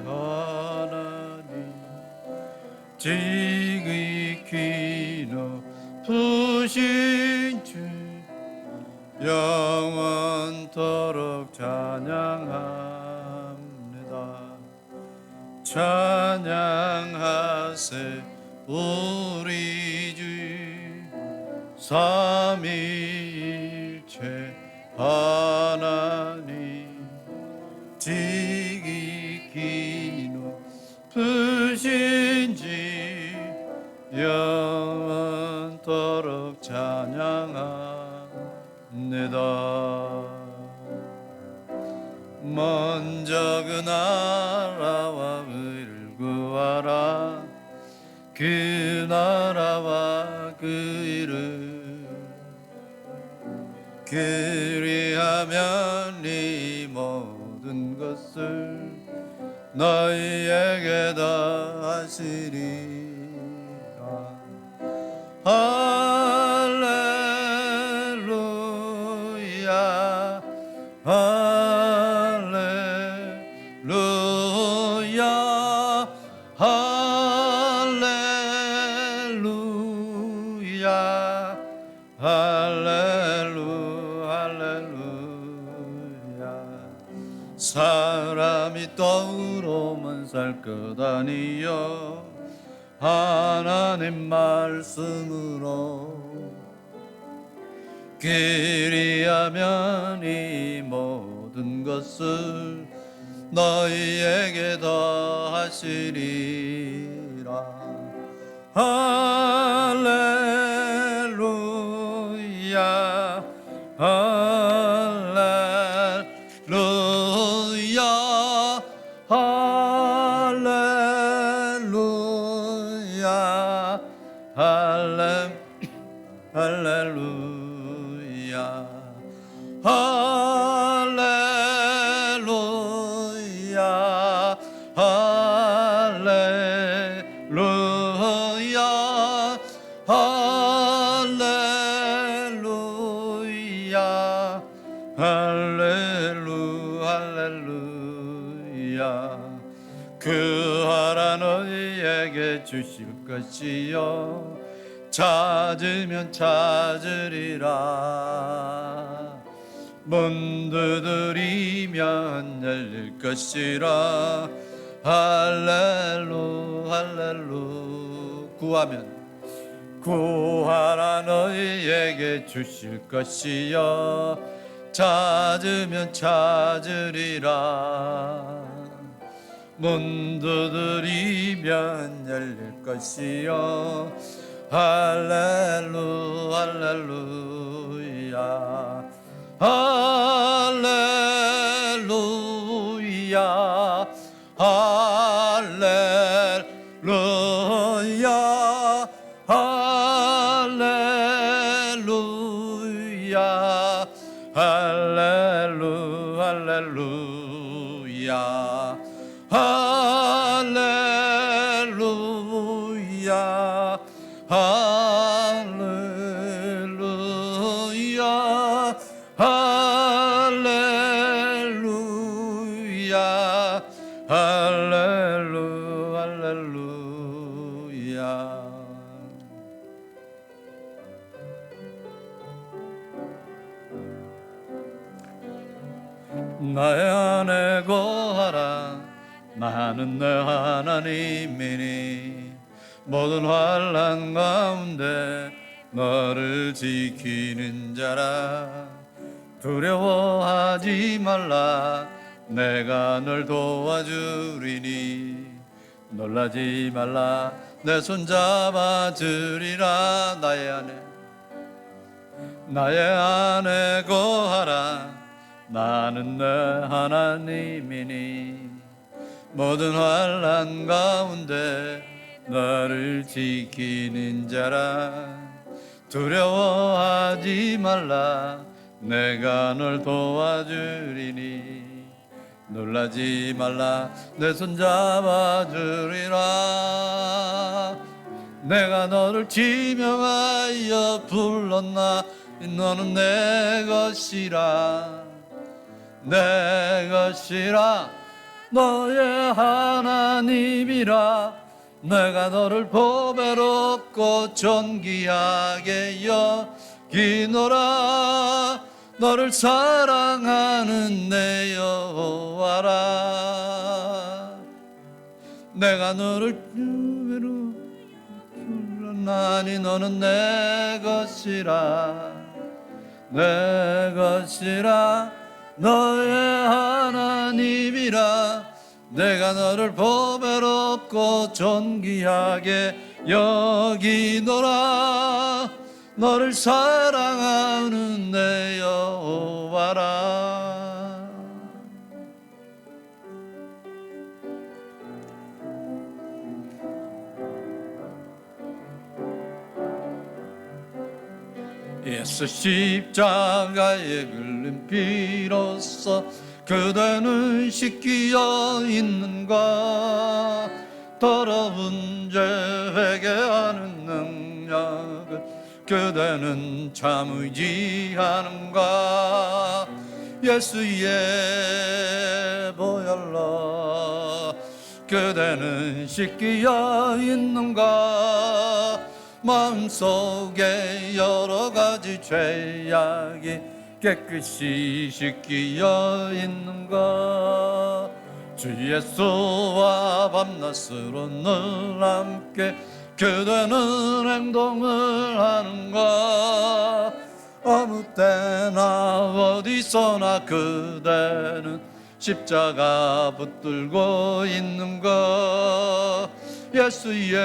하나님 지극히 높으신 주 영원토록 찬양합니다. 찬양하세 우리 주 삼위일체 하나님 지극히 높으신 주 영원토록 찬양합니다. 먼저 그 나라와 의를 구하라. 그 나라와 그 의를 그리하면 이 모든 것을 너희에게 더하시리라. 할렐루야 할렐루야 할렐루야 할렐루야. 사람이 떡으로만 살 것 아니요 하나님 말씀으로 그리하면 이 모든 것을 너희에게 더하시리라. 할렐루야 할렐루야 할렐루야 할렐루야 할렐루야 할렐루야 할렐루야 할렐루야. 구하라 너희에게 주실 것이요 찾으면 찾으리라. 문 두드리면 열릴 것이라. 할렐루 할렐루. 구하라 너희에게 주실 것이요 찾으면 찾으리라. 문 두드리면 열릴 것이요 할렐루 할렐루야 할렐루야 할렐루야 할렐루야 할렐루 할렐루야 할렐루야 할렐루야 할렐루야 할렐루야. 나의 안에 거하라. 나는 내 하나님이니 모든 환난 가운데 너를 지키는 자라. 두려워하지 말라. 내가 널 도와주리니 놀라지 말라. 내 손 잡아주리라. 나의 안에 거하라. 나는 내 하나님이니 모든 환난 가운데 너를 지키는 자라. 두려워하지 말라. 내가 널 도와주리니 놀라지 말라. 내 손 잡아주리라. 내가 너를 지명하여 불렀나. 너는 내 것이라 내 것이라 너의 하나님이라 내가 너를 보배롭고 존귀하게 여기노라 너를 사랑하는 내 여호와라 내가 너를 주배로 불렀나니 너는 내 것이라 내 것이라 너의 하나님이라 내가 너를 보배롭고 존귀하게 여기노라 너를 사랑하는 내 여호와라 예수 십자가에 걸린 피로써 그대는 씻기어 있는가 더러운 죄 회개하는 능력을 그대는 참 의지하는가 예수의 보혈로 그대는 씻기어 있는가 마음속에 여러 가지 죄악이 깨끗이 씻기어 있는가 주 예수와 밤낮으로 늘 함께 그대는 행동을 하는가 아무 때나 어디서나 그대는 십자가 붙들고 있는가 예수의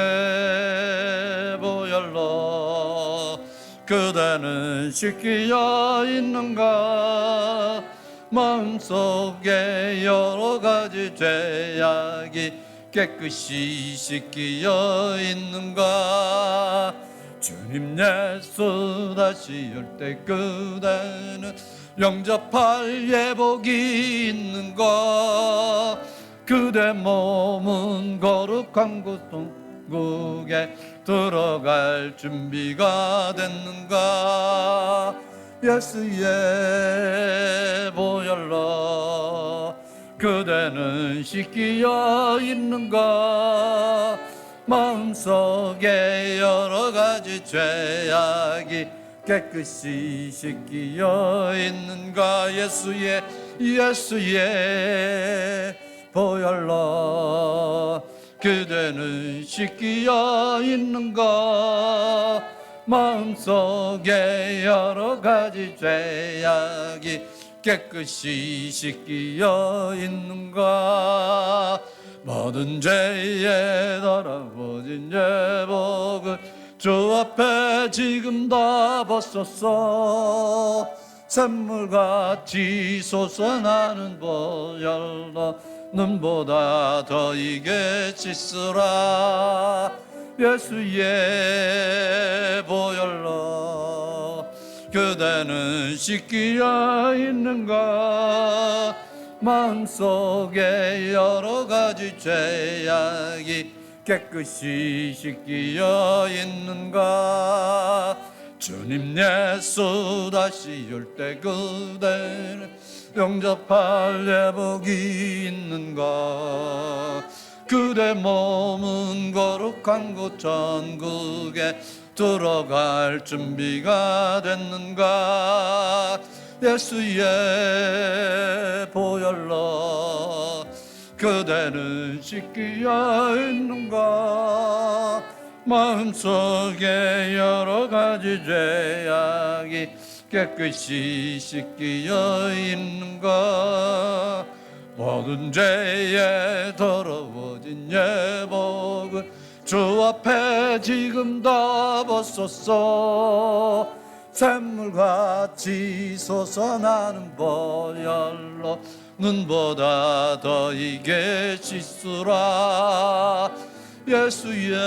보혈로 그대는 씻기어 있는가 마음속에 여러 가지 죄악이 깨끗이 씻기어 있는가 주님 예수 다시 올 때 그대는 영접할 예복이 있는가 그대 몸은 거룩한 구속국에 들어갈 준비가 됐는가 예수의 보혈로 그대는 씻기어 있는가 마음속에 여러 가지 죄악이 깨끗이 씻기어 있는가 예수의 보혈로 그대는 씻기어 있는가 마음속에 여러 가지 죄악이 깨끗이 씻기어 있는가 모든 죄에 더러워진 예복을 주 앞에 지금 다 벗었어 샘물같이 솟아나는 보혈로 눈보다 더 이게 씻으라 예수의 보혈로 그대는 씻기어 있는가 마음속에 여러 가지 죄악이 깨끗이 씻기어 있는가 주님 예수 다시 올 때 그대는 영접할 예복이 있는가 그대 몸은 거룩한 곳 천국에 들어갈 준비가 됐는가 예수의 보혈로 그대는 씻기어 있는가 마음속에 여러 가지 죄악이 깨끗이 씻기어 있는가 모든 죄에 더러워진 예복을 주 앞에 지금 다 벗었어 샘물같이 솟아나는 보혈로 눈보다 더 이게 씻으라 예수의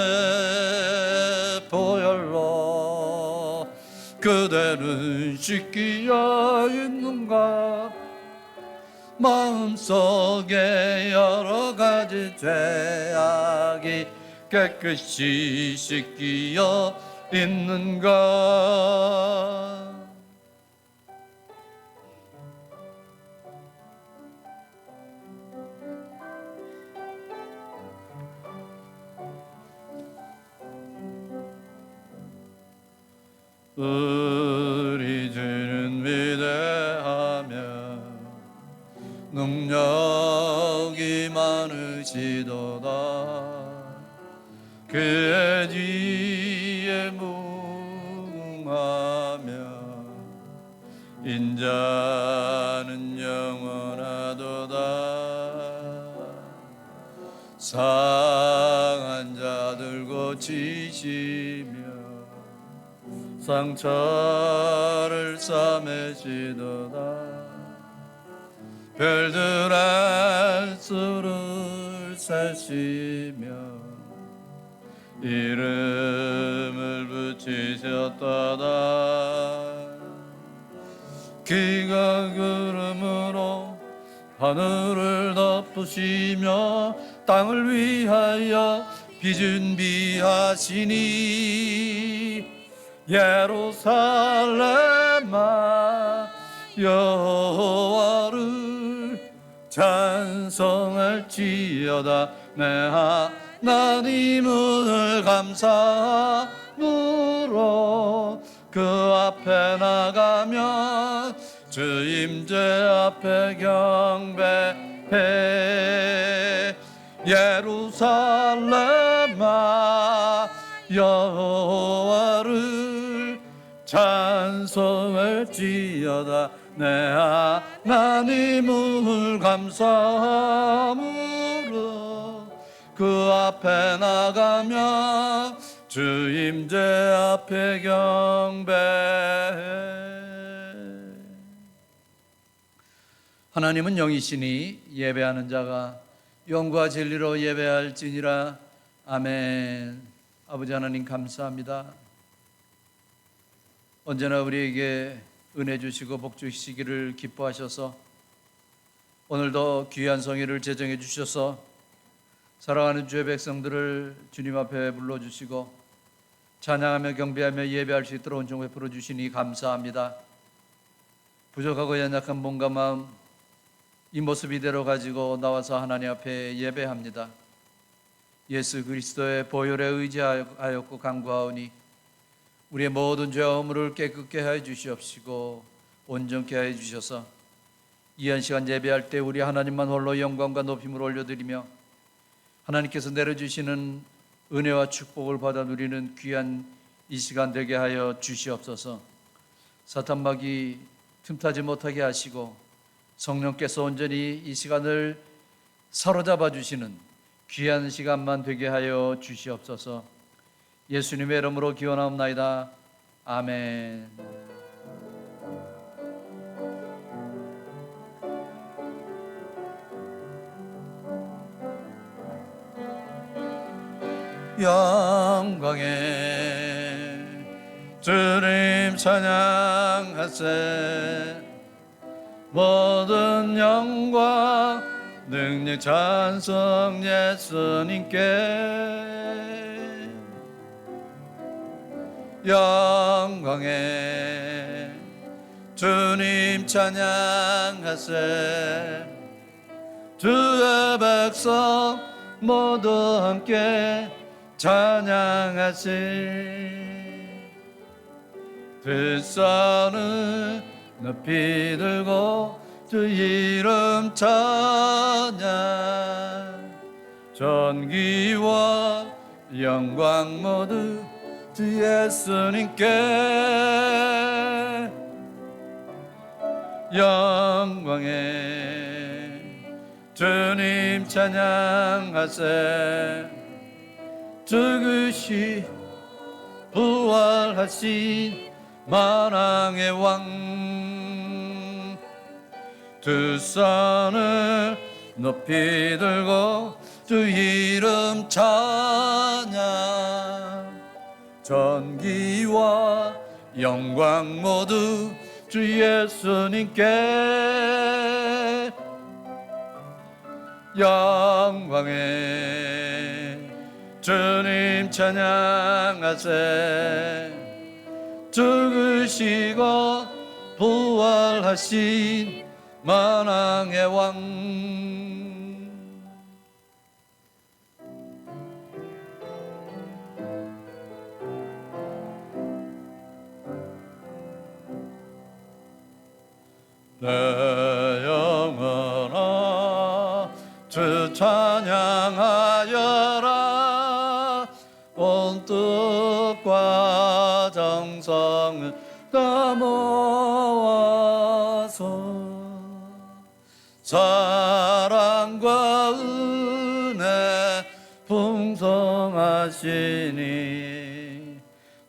보혈로 그대는 씻기어 있는가 마음속에 여러 가지 죄악이 깨끗이 씻기어 있는가 우리 주는 위대하며 능력이 많으시도다. 그의 지혜에 무궁하며 인자는 영원하도다. 상한 자들 고치시며 상처를 싸매시도다. 별들 안수를 세시며 이름을 붙이셨도다. 기가 구름으로 하늘을 덮으시며 땅을 위하여 비 준비하시니 예루살렘아 여호와를 찬송할지어다. 내 하나님을 감사함으로 그 앞에 나가면 주 임재 앞에 경배해. 예루살렘아 여호와를 찬송할지어다. 내 하나님을 감사함으로 그 앞에 나가면 주 임재 앞에 경배해. 하나님은 영이시니 예배하는 자가 영과 진리로 예배할지니라. 아멘. 아버지 하나님 감사합니다. 언제나 우리에게 은혜 주시고 복 주시기를 기뻐하셔서 오늘도 귀한 성회를 제정해 주셔서 사랑하는 주의 백성들을 주님 앞에 불러주시고 찬양하며 경배하며 예배할 수 있도록 온종 베풀어 주시니 감사합니다. 부족하고 연약한 몸과 마음 이 모습 이대로 가지고 나와서 하나님 앞에 예배합니다. 예수 그리스도의 보혈에 의지하였고 간구하오니 우리의 모든 죄와 허물을 깨끗게 하여 주시옵시고 온전케 하여 주셔서 이한 시간 예배할 때 우리 하나님만 홀로 영광과 높임을 올려드리며 하나님께서 내려주시는 은혜와 축복을 받아 누리는 귀한 이 시간 되게 하여 주시옵소서. 사탄막이 틈타지 못하게 하시고 성령께서 온전히 이 시간을 사로잡아 주시는 귀한 시간만 되게 하여 주시옵소서. 예수님의 이름으로 기원하옵나이다. 아멘. 영광에 주님 찬양하세. 모든 영광 능력 찬송 예수님께. 영광에 주님 찬양하세. 주의 백성 모두 함께 찬양하세. 뒷산을 높이 들고 주 이름 찬양. 전기와 영광 모두 주 예수님께. 영광에 주님 찬양하세. 죽으시 부활하신 만왕의 왕. 두 손을 높이 들고 주 이름 찬양. 전기와 영광 모두 주 예수님께. 영광에 주님 찬양하세. 죽으시고 부활하신 만왕의 왕. 내 영혼아 주 찬양하여라. 온 뜻과 정성을 다 모아서 사랑과 은혜 풍성하시니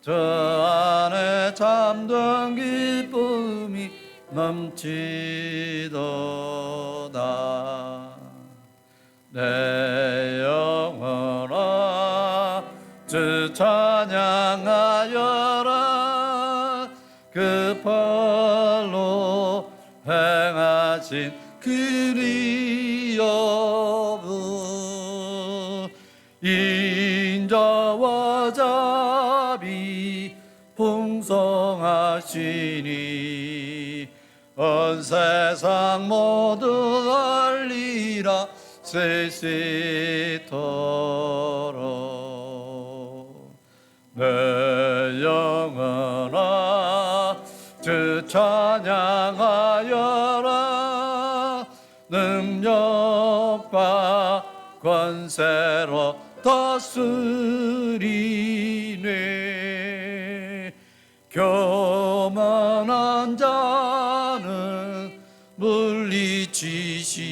저 안에 참된 기쁨이 넘치도다. 내 영혼아 주 찬양하여라. 그 팔로 행하신 그리여부 인자와 자비 풍성하시니 온 세상 모두 알리라 세시토록. 내 영혼아 주 찬양하여라. 능력과 권세로 다스리네. 교만한 자는 물리치시고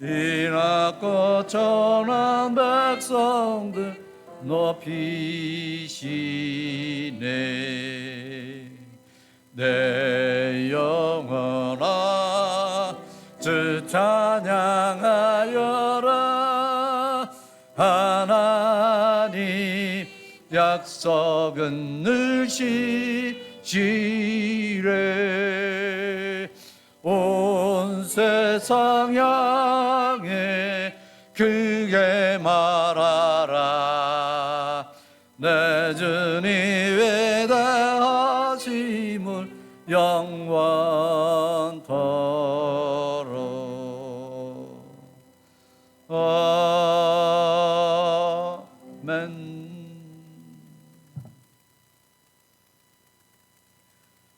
인하고 천한 백성들 높이시네. 내 영혼아 주 찬양하여라. 하나님 약속은 늘 시시래. 온 세상 향해 크게 말하라. 내 주님 위대하심을 영원토록. 아멘.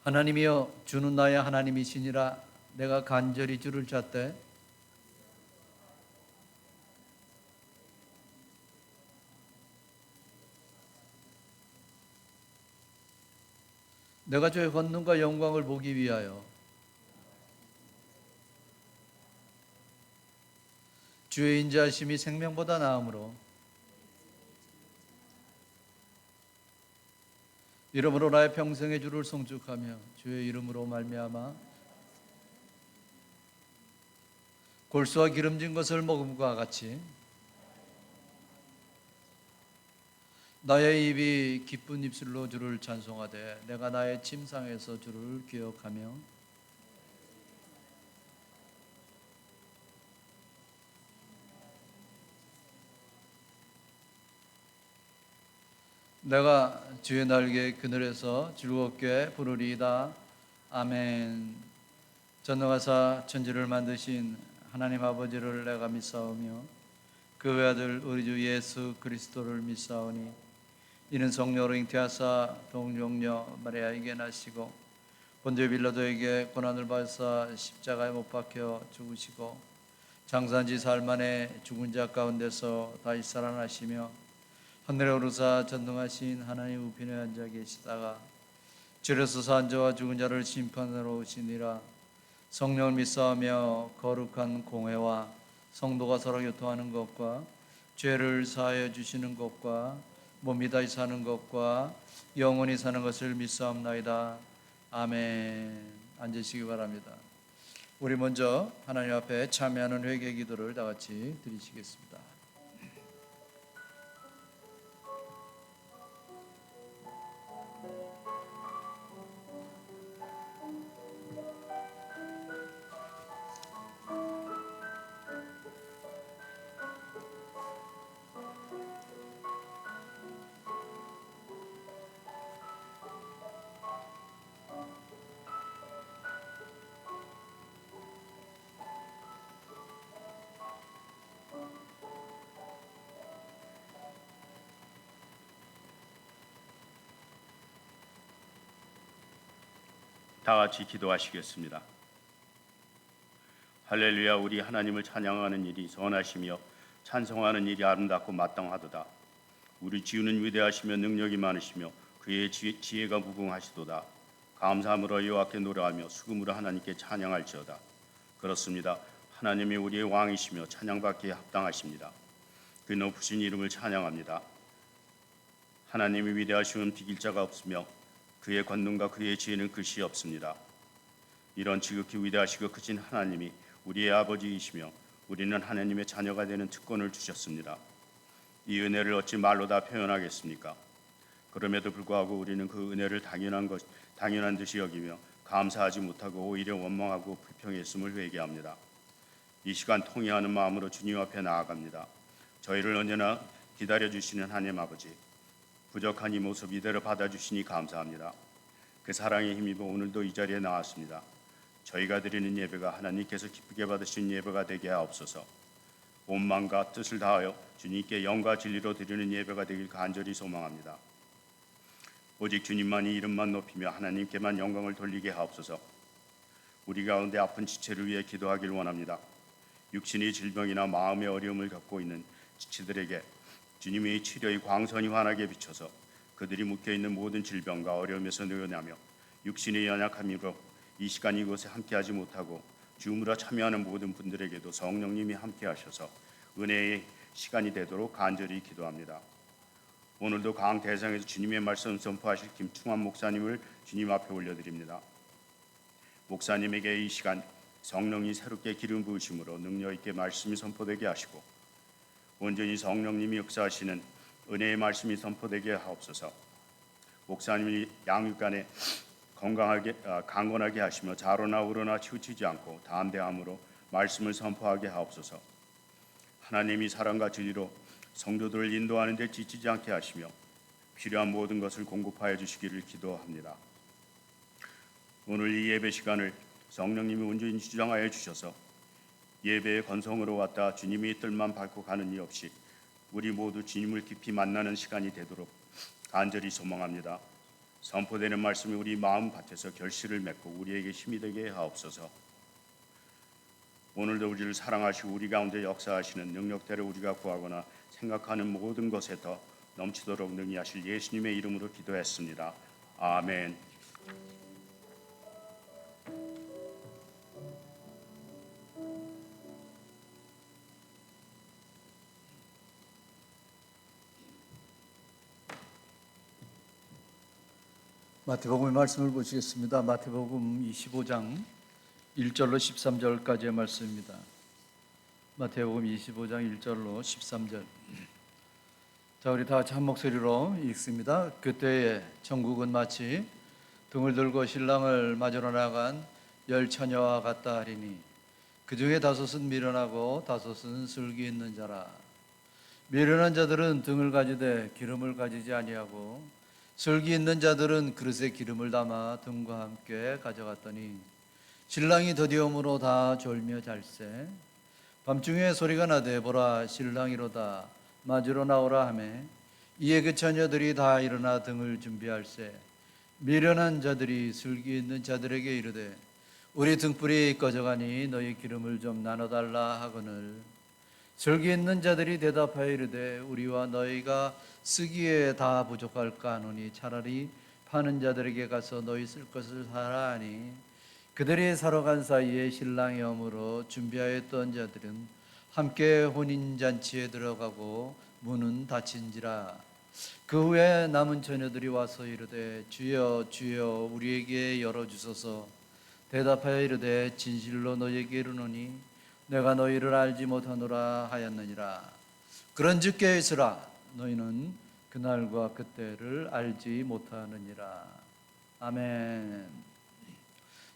하나님이여 주는 나의 하나님이시니라. 내가 간절히 주를 찾되 내가 주의 권능과 영광을 보기 위하여 주의 인자하심이 생명보다 나음으로 이름으로 나의 평생의 주를 송축하며 주의 이름으로 말미암아 골수와 기름진 것을 먹음과 같이 나의 입이 기쁜 입술로 주를 찬송하되 내가 나의 침상에서 주를 기억하며 내가 주의 날개 그늘에서 즐겁게 부르리이다. 아멘. 전능하사 천지를 만드신 하나님 아버지를 내가 믿사오며 그 외아들 우리 주 예수 그리스도를 믿사오니 이는 성령으로 잉태하사 동정녀 마리아에게 나시고 본디오 빌라도에게 고난을 받으사 십자가에 못 박혀 죽으시고 장사한 지 사흘 만에 죽은 자 가운데서 다시 살아나시며 하늘에 오르사 전능하신 하나님 우편에 앉아 계시다가 주에서 산 자와 죽은 자를 심판하러 오시니라. 성령을 믿사오며 거룩한 공회와 성도가 서로 교통하는 것과 죄를 사하여 주시는 것과 몸이 다시 사는 것과 영원히 사는 것을 믿사옵나이다. 아멘. 앉으시기 바랍니다. 우리 먼저 하나님 앞에 참여하는 회개 기도를 다 같이 드리시겠습니다. 다 같이 기도하시겠습니다. 할렐루야. 우리 하나님을 찬양하는 일이 선하시며 찬송하는 일이 아름답고 마땅하도다. 우리 지우는 위대하시며 능력이 많으시며 그의 지혜가 무궁하시도다. 감사함으로 여호와께 노래하며 수금으로 하나님께 찬양할지어다. 그렇습니다. 하나님이 우리의 왕이시며 찬양받기에 합당하십니다. 그 높으신 이름을 찬양합니다. 하나님이 위대하심은 비길 자가 없으며 그의 권능과 그의 지혜는 끝이 없습니다. 이런 지극히 위대하시고 크신 하나님이 우리의 아버지이시며 우리는 하나님의 자녀가 되는 특권을 주셨습니다. 이 은혜를 어찌 말로 다 표현하겠습니까? 그럼에도 불구하고 우리는 그 은혜를 당연한 듯이 여기며 감사하지 못하고 오히려 원망하고 불평했음을 회개합니다. 이 시간 통회하는 마음으로 주님 앞에 나아갑니다. 저희를 언제나 기다려주시는 하나님 아버지, 부족한 이 모습 이대로 받아주시니 감사합니다. 그 사랑에 힘입어 오늘도 이 자리에 나왔습니다. 저희가 드리는 예배가 하나님께서 기쁘게 받으신 예배가 되게 하옵소서. 온 마음과 뜻을 다하여 주님께 영과 진리로 드리는 예배가 되길 간절히 소망합니다. 오직 주님만이 이름만 높이며 하나님께만 영광을 돌리게 하옵소서. 우리 가운데 아픈 지체를 위해 기도하길 원합니다. 육신의 질병이나 마음의 어려움을 겪고 있는 지체들에게 주님의 치료의 광선이 환하게 비춰서 그들이 묶여있는 모든 질병과 어려움에서 늘어나며 육신의 연약함으로 이 시간 이곳에 함께하지 못하고 주무라 참여하는 모든 분들에게도 성령님이 함께하셔서 은혜의 시간이 되도록 간절히 기도합니다. 오늘도 강 대상에서 주님의 말씀 선포하실 김충환 목사님을 주님 앞에 올려드립니다. 목사님에게 이 시간 성령이 새롭게 기름 부으심으로 능력 있게 말씀이 선포되게 하시고 온전히 성령님이 역사하시는 은혜의 말씀이 선포되게 하옵소서. 목사님이 양육간에 강건하게 하시며 자로나 우로나 치우치지 않고 담대함으로 말씀을 선포하게 하옵소서. 하나님이 사랑과 진리로 성도들을 인도하는 데 지치지 않게 하시며 필요한 모든 것을 공급하여 주시기를 기도합니다. 오늘 이 예배 시간을 성령님이 온전히 주장하여 주셔서 예배의 건성으로 왔다 주님의 뜻만 밟고 가는 일 없이 우리 모두 주님을 깊이 만나는 시간이 되도록 간절히 소망합니다. 선포되는 말씀이 우리 마음 밭에서 결실을 맺고 우리에게 힘이 되게 하옵소서. 오늘도 우리를 사랑하시고 우리 가운데 역사하시는 능력대로 우리가 구하거나 생각하는 모든 것에 더 넘치도록 능히 하실 예수님의 이름으로 기도했습니다. 아멘. 마태복음의 말씀을 보시겠습니다. 마태복음 25장 1절로 13절까지의 말씀입니다. 마태복음 25장 1절로 13절. 자, 우리 다 같이 한 목소리로 읽습니다. 그때에 천국은 마치 등을 들고 신랑을 맞으러 나간 열 처녀와 같다 하리니 그 중에 다섯은 미련하고 다섯은 슬기 있는 자라. 미련한 자들은 등을 가지되 기름을 가지지 아니하고 슬기 있는 자들은 그릇에 기름을 담아 등과 함께 가져갔더니 신랑이 더디움으로 다 졸며 잘세. 밤중에 소리가 나되 보라 신랑이로다 맞으러 나오라 하매 이에 그 처녀들이 다 일어나 등을 준비할세. 미련한 자들이 슬기 있는 자들에게 이르되 우리 등불이 꺼져가니 너희 기름을 좀 나눠달라 하거늘 슬기 있는 자들이 대답하여 이르되 우리와 너희가 쓰기에 다 부족할까 하노니 차라리 파는 자들에게 가서 너희 쓸 것을 사라 하니 그들이 사러 간 사이에 신랑이 오므로 준비하였던 자들은 함께 혼인잔치에 들어가고 문은 닫힌지라. 그 후에 남은 처녀들이 와서 이르되 주여 주여 우리에게 열어주소서. 대답하여 이르되 진실로 너희에게 이르노니 내가 너희를 알지 못하노라 하였느니라. 그런즉 깨어 있으라. 너희는 그날과 그때를 알지 못하느니라. 아멘.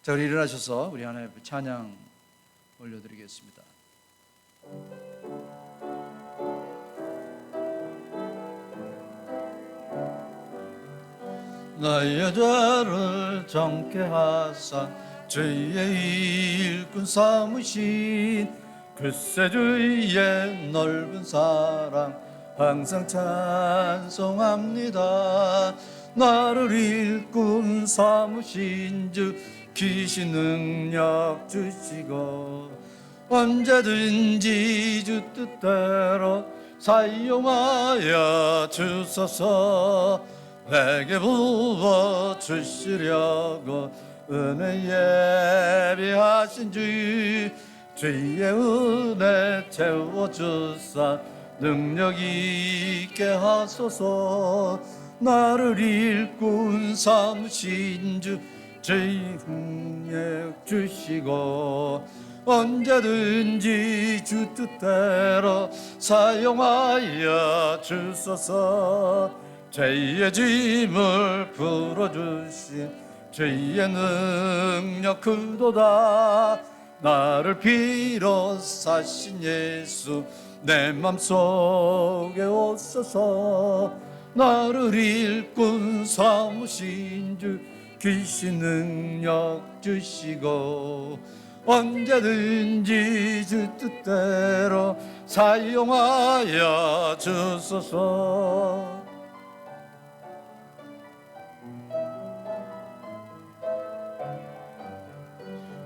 자, 우리 일어나셔서 우리 하나님 앞에 찬양 올려드리겠습니다. 나의 죄를 정케 하사 죄의 일꾼 삼으신 글쎄 주의 넓은 사랑 항상 찬송합니다. 나를 일꾼 삼으신 주 귀신 능력 주시고 언제든지 주 뜻대로 사용하여 주소서. 내게 부어 주시려고 은혜 예비하신 주의 은혜 채워주사 능력 있게 하소서. 나를 일꾼 삼으신 주 주의 능력 주시고 언제든지 주 뜻대로 사용하여 주소서. 죄의 짐을 풀어주신 주의 능력 크도다. 나를 비롯하신 예수 내 맘속에 오소서. 나를 일꾼 삼으신 주 귀신 능력 주시고 언제든지 주 뜻대로 사용하여 주소서.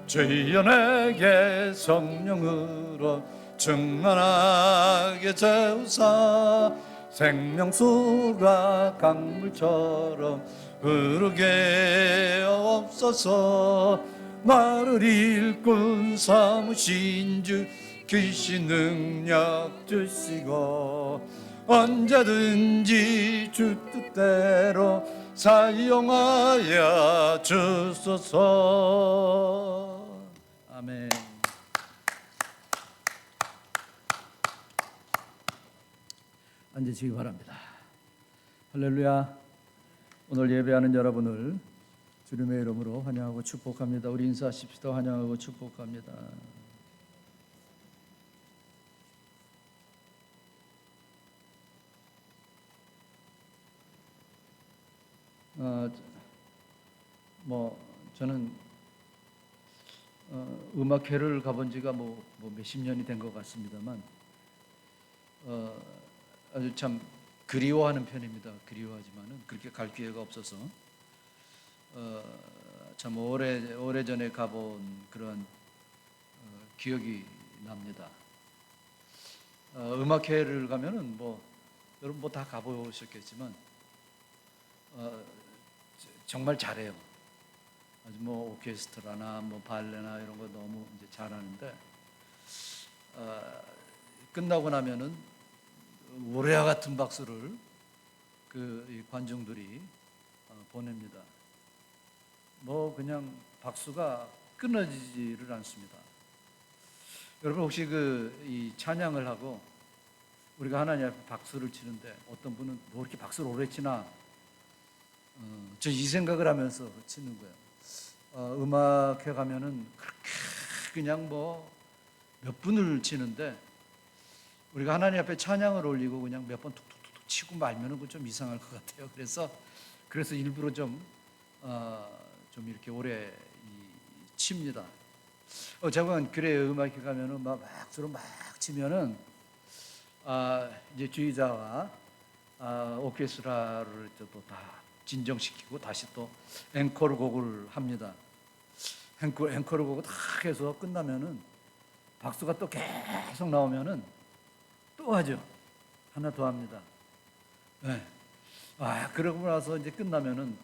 주여 내게 성령으로 충만하게 채우사 생명수가 강물처럼 흐르게 없어서. 나를 일꾼 삼으신 주 귀신 능력 주시고 언제든지 주 뜻대로 사용하여 주소서. 아멘. 앉으시기 바랍니다. 할렐루야. 오늘 예배하는 여러분을 주님의 이름으로 환영하고 축복합니다. 우리 인사하십시다. 환영하고 축복합니다. 저는 음악회를 가본 지가 몇십 년이 된 것 같습니다만 아주 참 그리워하는 편입니다. 그리워하지만은 그렇게 갈 기회가 없어서 참 오래전에 가본 그런 기억이 납니다. 음악회를 가면은 여러분 다 가보셨겠지만 정말 잘해요. 아주 오케스트라나 발레나 이런 거 너무 이제 잘하는데 끝나고 나면은 우레와 같은 박수를 이 관중들이 보냅니다. 그냥 박수가 끊어지지를 않습니다. 여러분 혹시 이 찬양을 하고 우리가 하나님 앞에 박수를 치는데 어떤 분은 이렇게 박수를 오래 치나? 저 이 생각을 하면서 치는 거예요. 음악회 가면은 그렇게 그냥 몇 분을 치는데 우리가 하나님 앞에 찬양을 올리고 그냥 몇 번 툭툭툭 치고 말면은 그건 좀 이상할 것 같아요. 그래서 일부러 좀 이렇게 오래 칩니다. 제가 그래 음악회 가면은 박수로 막 치면은 이제 주의자와 오케스트라를 또 다 진정시키고 다시 또 앵콜 곡을 합니다. 앵콜 곡을 다 해서 끝나면은 박수가 또 계속 나오면은 또 하죠. 하나 더 합니다. 네. 그러고 나서 이제 끝나면은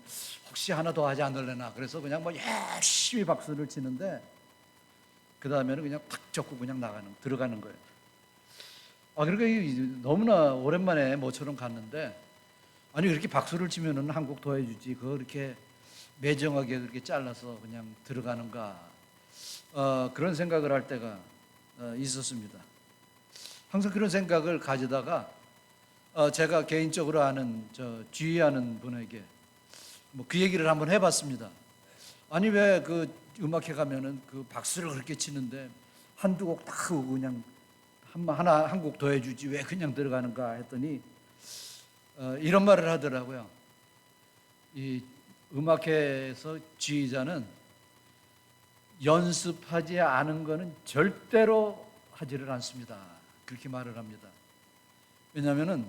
혹시 하나 더 하지 않을래나 그래서 그냥 열심히 박수를 치는데 그 다음에는 그냥 탁 접고 그냥 들어가는 거예요. 그러니까 너무나 오랜만에 모처럼 갔는데 아니 그렇게 박수를 치면은 한 곡 더 해주지 그거 그렇게 매정하게 그렇게 잘라서 그냥 들어가는가 그런 생각을 할 때가 있었습니다. 항상 그런 생각을 가지다가 제가 개인적으로 아는 주의하는 분에게 그 얘기를 한번 해봤습니다. 아니 왜 그 음악회 가면은 그 박수를 그렇게 치는데 한두 곡 딱 하고 그냥 한 곡 더 해주지 왜 그냥 들어가는가 했더니 이런 말을 하더라고요. 이 음악회에서 지휘자는 연습하지 않은 거는 절대로 하지를 않습니다. 그렇게 말을 합니다. 왜냐하면은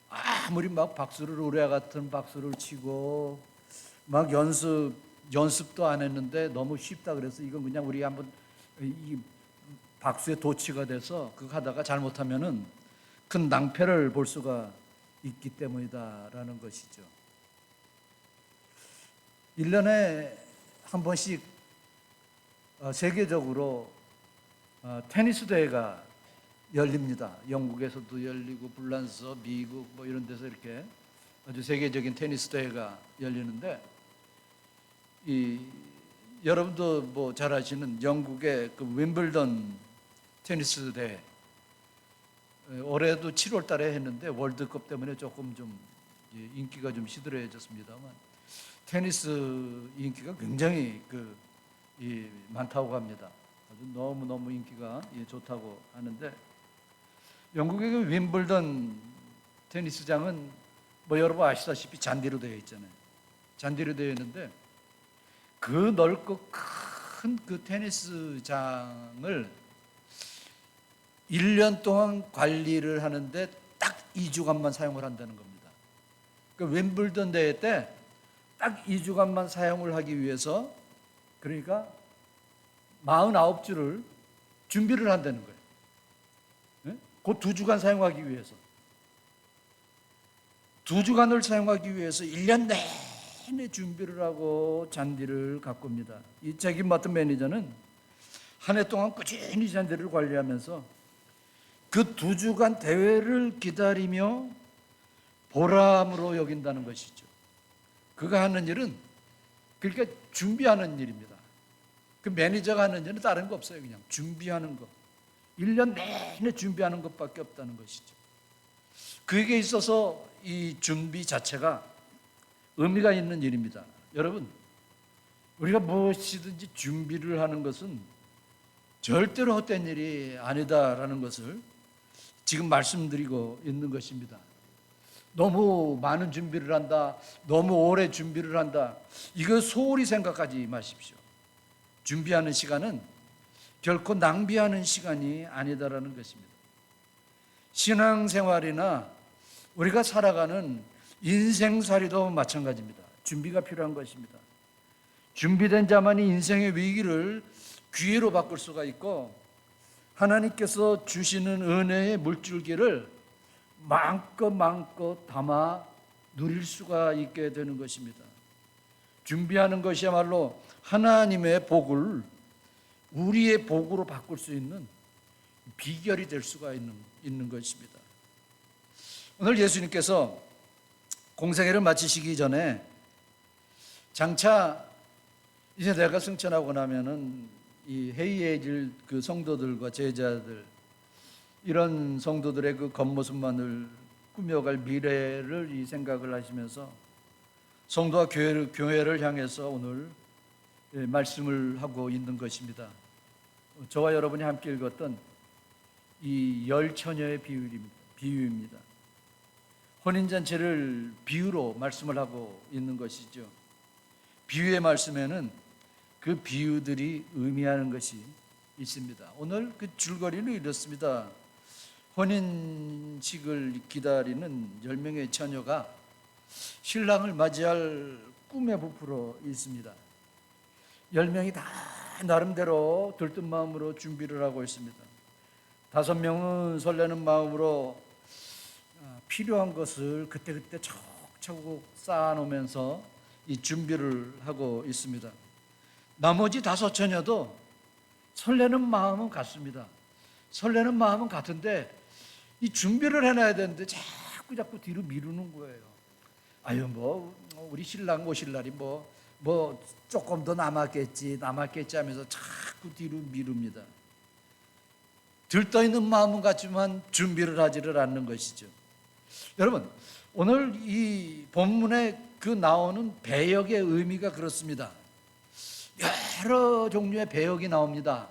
아무리 박수를 우레와 같은 박수를 치고 연습 연습도 안 했는데 너무 쉽다 그래서 이건 그냥 우리 한번 이 박수의 도치가 돼서 그거 하다가 잘못하면은 큰 낭패를 볼 수가 있기 때문이다라는 것이죠. 1년에 한 번씩 세계적으로 테니스 대회가 열립니다. 영국에서도 열리고 불란서, 미국 뭐 이런 데서 이렇게 아주 세계적인 테니스 대회가 열리는데 여러분도 뭐 잘 아시는 영국의 그 윈블던 테니스 대회 올해도 7월 달에 했는데 월드컵 때문에 조금 좀 인기가 좀 시들해졌습니다만 테니스 인기가 굉장히 많다고 합니다. 아주 너무 인기가 좋다고 하는데 영국의 그 윈블던 테니스장은 뭐 여러분 아시다시피 잔디로 되어 있잖아요. 잔디로 되어 있는데 그 넓고 큰 그 테니스장을 1년 동안 관리를 하는데 딱 2주간만 사용을 한다는 겁니다. 그 윈블던 대회 때 딱 2주간만 사용을 하기 위해서 그러니까 49주를 준비를 한다는 거예요. 그 2주간 사용하기 위해서 2주간을 사용하기 위해서 1년 내내 준비를 하고 잔디를 가꿉니다. 이 책임 맡은 매니저는 한 해 동안 꾸준히 잔디를 관리하면서 그 2주간 대회를 기다리며 보람으로 여긴다는 것이죠. 그가 하는 일은 그러니까 준비하는 일입니다. 그 매니저가 하는 일은 다른 거 없어요. 그냥 준비하는 거. 1년 내내 준비하는 것밖에 없다는 것이죠. 그에게 있어서 이 준비 자체가 의미가 있는 일입니다. 여러분, 우리가 무엇이든지 준비를 하는 것은 절대로 헛된 일이 아니다라는 것을 지금 말씀드리고 있는 것입니다. 너무 많은 준비를 한다, 너무 오래 준비를 한다, 이거 소홀히 생각하지 마십시오. 준비하는 시간은 결코 낭비하는 시간이 아니다라는 것입니다. 신앙생활이나 우리가 살아가는 인생살이도 마찬가지입니다. 준비가 필요한 것입니다. 준비된 자만이 인생의 위기를 기회로 바꿀 수가 있고 하나님께서 주시는 은혜의 물줄기를 마음껏 담아 누릴 수가 있게 되는 것입니다. 준비하는 것이야말로 하나님의 복을 우리의 복으로 바꿀 수 있는 비결이 될 수가 있는 것입니다. 오늘 예수님께서 공생애를 마치시기 전에 장차 이제 내가 승천하고 나면은 이 해이해질 그 성도들과 제자들 이런 성도들의 그 겉모습만을 꾸며갈 미래를 이 생각을 하시면서 성도와 교회를 향해서 오늘 말씀을 하고 있는 것입니다. 저와 여러분이 함께 읽었던 이 10처녀의 비유입니다. 혼인잔치를 비유로 말씀을 하고 있는 것이죠. 비유의 말씀에는 그 비유들이 의미하는 것이 있습니다. 오늘 그 줄거리는 이렇습니다. 혼인식을 기다리는 10명의 처녀가 신랑을 맞이할 꿈에 부풀어 있습니다. 10명이 다 나름대로 들뜬 마음으로 준비를 하고 있습니다. 5명은 설레는 마음으로 필요한 것을 그때그때 차곡차곡 쌓아놓으면서 이 준비를 하고 있습니다. 나머지 5 처녀도 설레는 마음은 같습니다. 설레는 마음은 같은데 이 준비를 해놔야 되는데 자꾸 뒤로 미루는 거예요. 아유 뭐 우리 신랑 오실 날이 뭐 조금 더 남았겠지 하면서 자꾸 뒤로 미룹니다. 들떠있는 마음은 같지만 준비를 하지를 않는 것이죠. 여러분, 오늘 이 본문에 그 나오는 배역의 의미가 그렇습니다. 여러 종류의 배역이 나옵니다.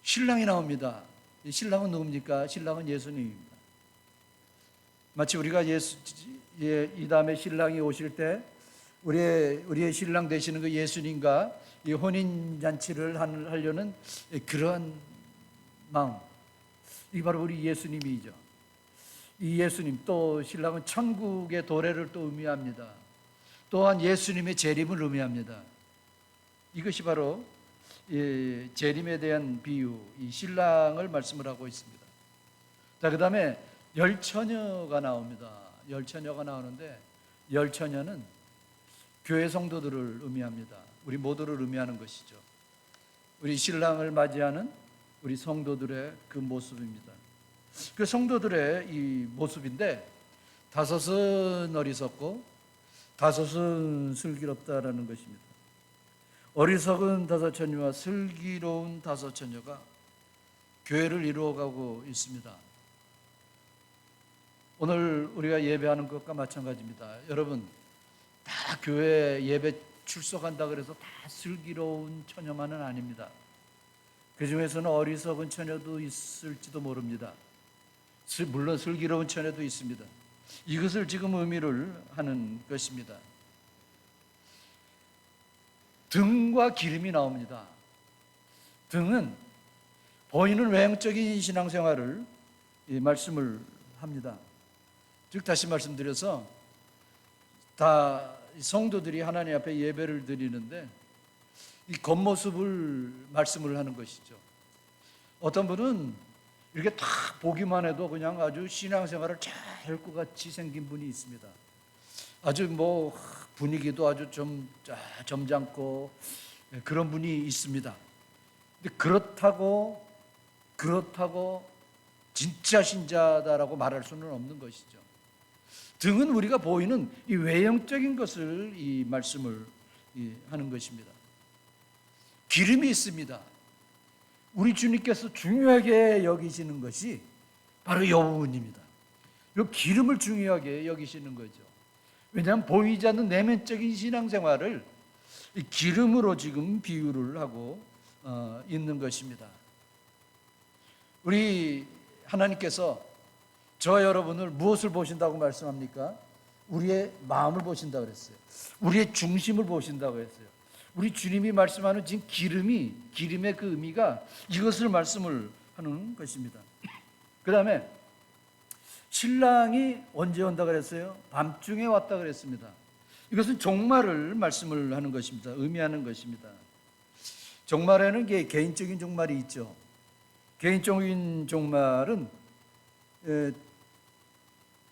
신랑이 나옵니다. 신랑은 누굽니까? 신랑은 예수님입니다. 마치 우리가 이 다음에 신랑이 오실 때 우리의 신랑 되시는 그 예수님과 이 혼인 잔치를 하려는 그런 마음, 이 바로 우리 예수님이죠. 이 예수님 또 신랑은 천국의 도래를 또 의미합니다. 또한 예수님의 재림을 의미합니다. 이것이 바로 재림에 대한 비유, 이 신랑을 말씀을 하고 있습니다. 자, 그 다음에 열처녀가 나옵니다. 열처녀가 나오는데 열처녀는 교회 성도들을 의미합니다. 우리 모두를 의미하는 것이죠. 우리 신랑을 맞이하는 우리 성도들의 그 모습입니다. 그 성도들의 이 모습인데 다섯은 어리석고 다섯은 슬기롭다라는 것입니다. 어리석은 다섯 처녀와 슬기로운 다섯 처녀가 교회를 이루어가고 있습니다. 오늘 우리가 예배하는 것과 마찬가지입니다. 여러분, 다 교회 예배 출석한다 그래서 다 슬기로운 처녀만은 아닙니다. 그 중에서는 어리석은 처녀도 있을지도 모릅니다. 물론 슬기로운 처녀도 있습니다. 이것을 지금 의미를 하는 것입니다. 등과 기름이 나옵니다. 등은 보이는 외형적인 신앙생활을 말씀을 합니다. 즉 다시 말씀드려서 다 성도들이 하나님 앞에 예배를 드리는데 이 겉모습을 말씀을 하는 것이죠. 어떤 분은 이렇게 딱 보기만 해도 그냥 아주 신앙생활을 잘 것 같이 생긴 분이 있습니다. 아주 뭐 분위기도 아주 좀 점잖고 그런 분이 있습니다. 근데 그렇다고 진짜 신자다라고 말할 수는 없는 것이죠. 등은 우리가 보이는 이 외형적인 것을 이 말씀을 하는 것입니다. 기름이 있습니다. 우리 주님께서 중요하게 여기시는 것이 바로 이 부분입니다. 이 기름을 중요하게 여기시는 거죠. 왜냐하면 보이지 않는 내면적인 신앙생활을 이 기름으로 지금 비유를 하고 있는 것입니다. 우리 하나님께서 저와 여러분을 무엇을 보신다고 말씀합니까? 우리의 마음을 보신다고 그랬어요. 우리의 중심을 보신다고 했어요. 우리 주님이 말씀하는 지금 기름의 그 의미가 이것을 말씀을 하는 것입니다. 그 다음에 신랑이 언제 온다 그랬어요? 밤중에 왔다 그랬습니다. 이것은 종말을 말씀을 하는 것입니다. 의미하는 것입니다. 종말에는 개인적인 종말이 있죠. 개인적인 종말은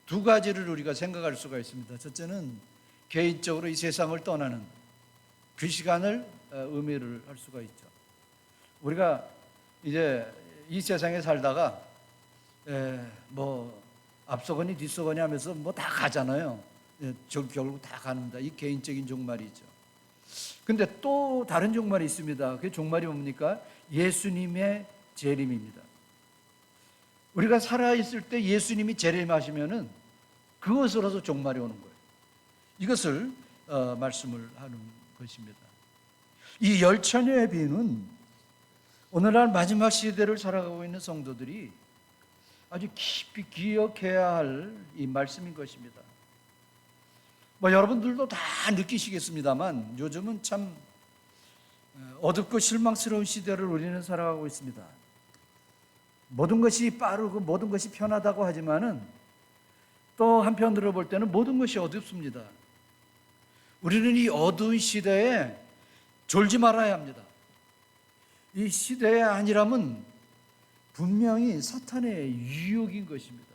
두 가지를 우리가 생각할 수가 있습니다. 첫째는 개인적으로 이 세상을 떠나는 그 시간을 의미를 할 수가 있죠. 우리가 이제 이 세상에 살다가 뭐 앞서거니 뒤서거니 하면서 뭐 다 가잖아요. 결국 다 가는다. 이 개인적인 종말이죠. 근데 또 다른 종말이 있습니다. 그 종말이 뭡니까? 예수님의 재림입니다. 우리가 살아있을 때 예수님이 재림하시면은 그것으로서 종말이 오는 거예요. 이것을 말씀을 하는 것입니다. 이 열처녀의 비유는 오늘날 마지막 시대를 살아가고 있는 성도들이 아주 깊이 기억해야 할 이 말씀인 것입니다. 뭐 여러분들도 다 느끼시겠습니다만 요즘은 참 어둡고 실망스러운 시대를 우리는 살아가고 있습니다. 모든 것이 빠르고 모든 것이 편하다고 하지만은 또 한편으로 볼 때는 모든 것이 어둡습니다. 우리는 이 어두운 시대에 졸지 말아야 합니다. 이 시대의 안일함은 분명히 사탄의 유혹인 것입니다.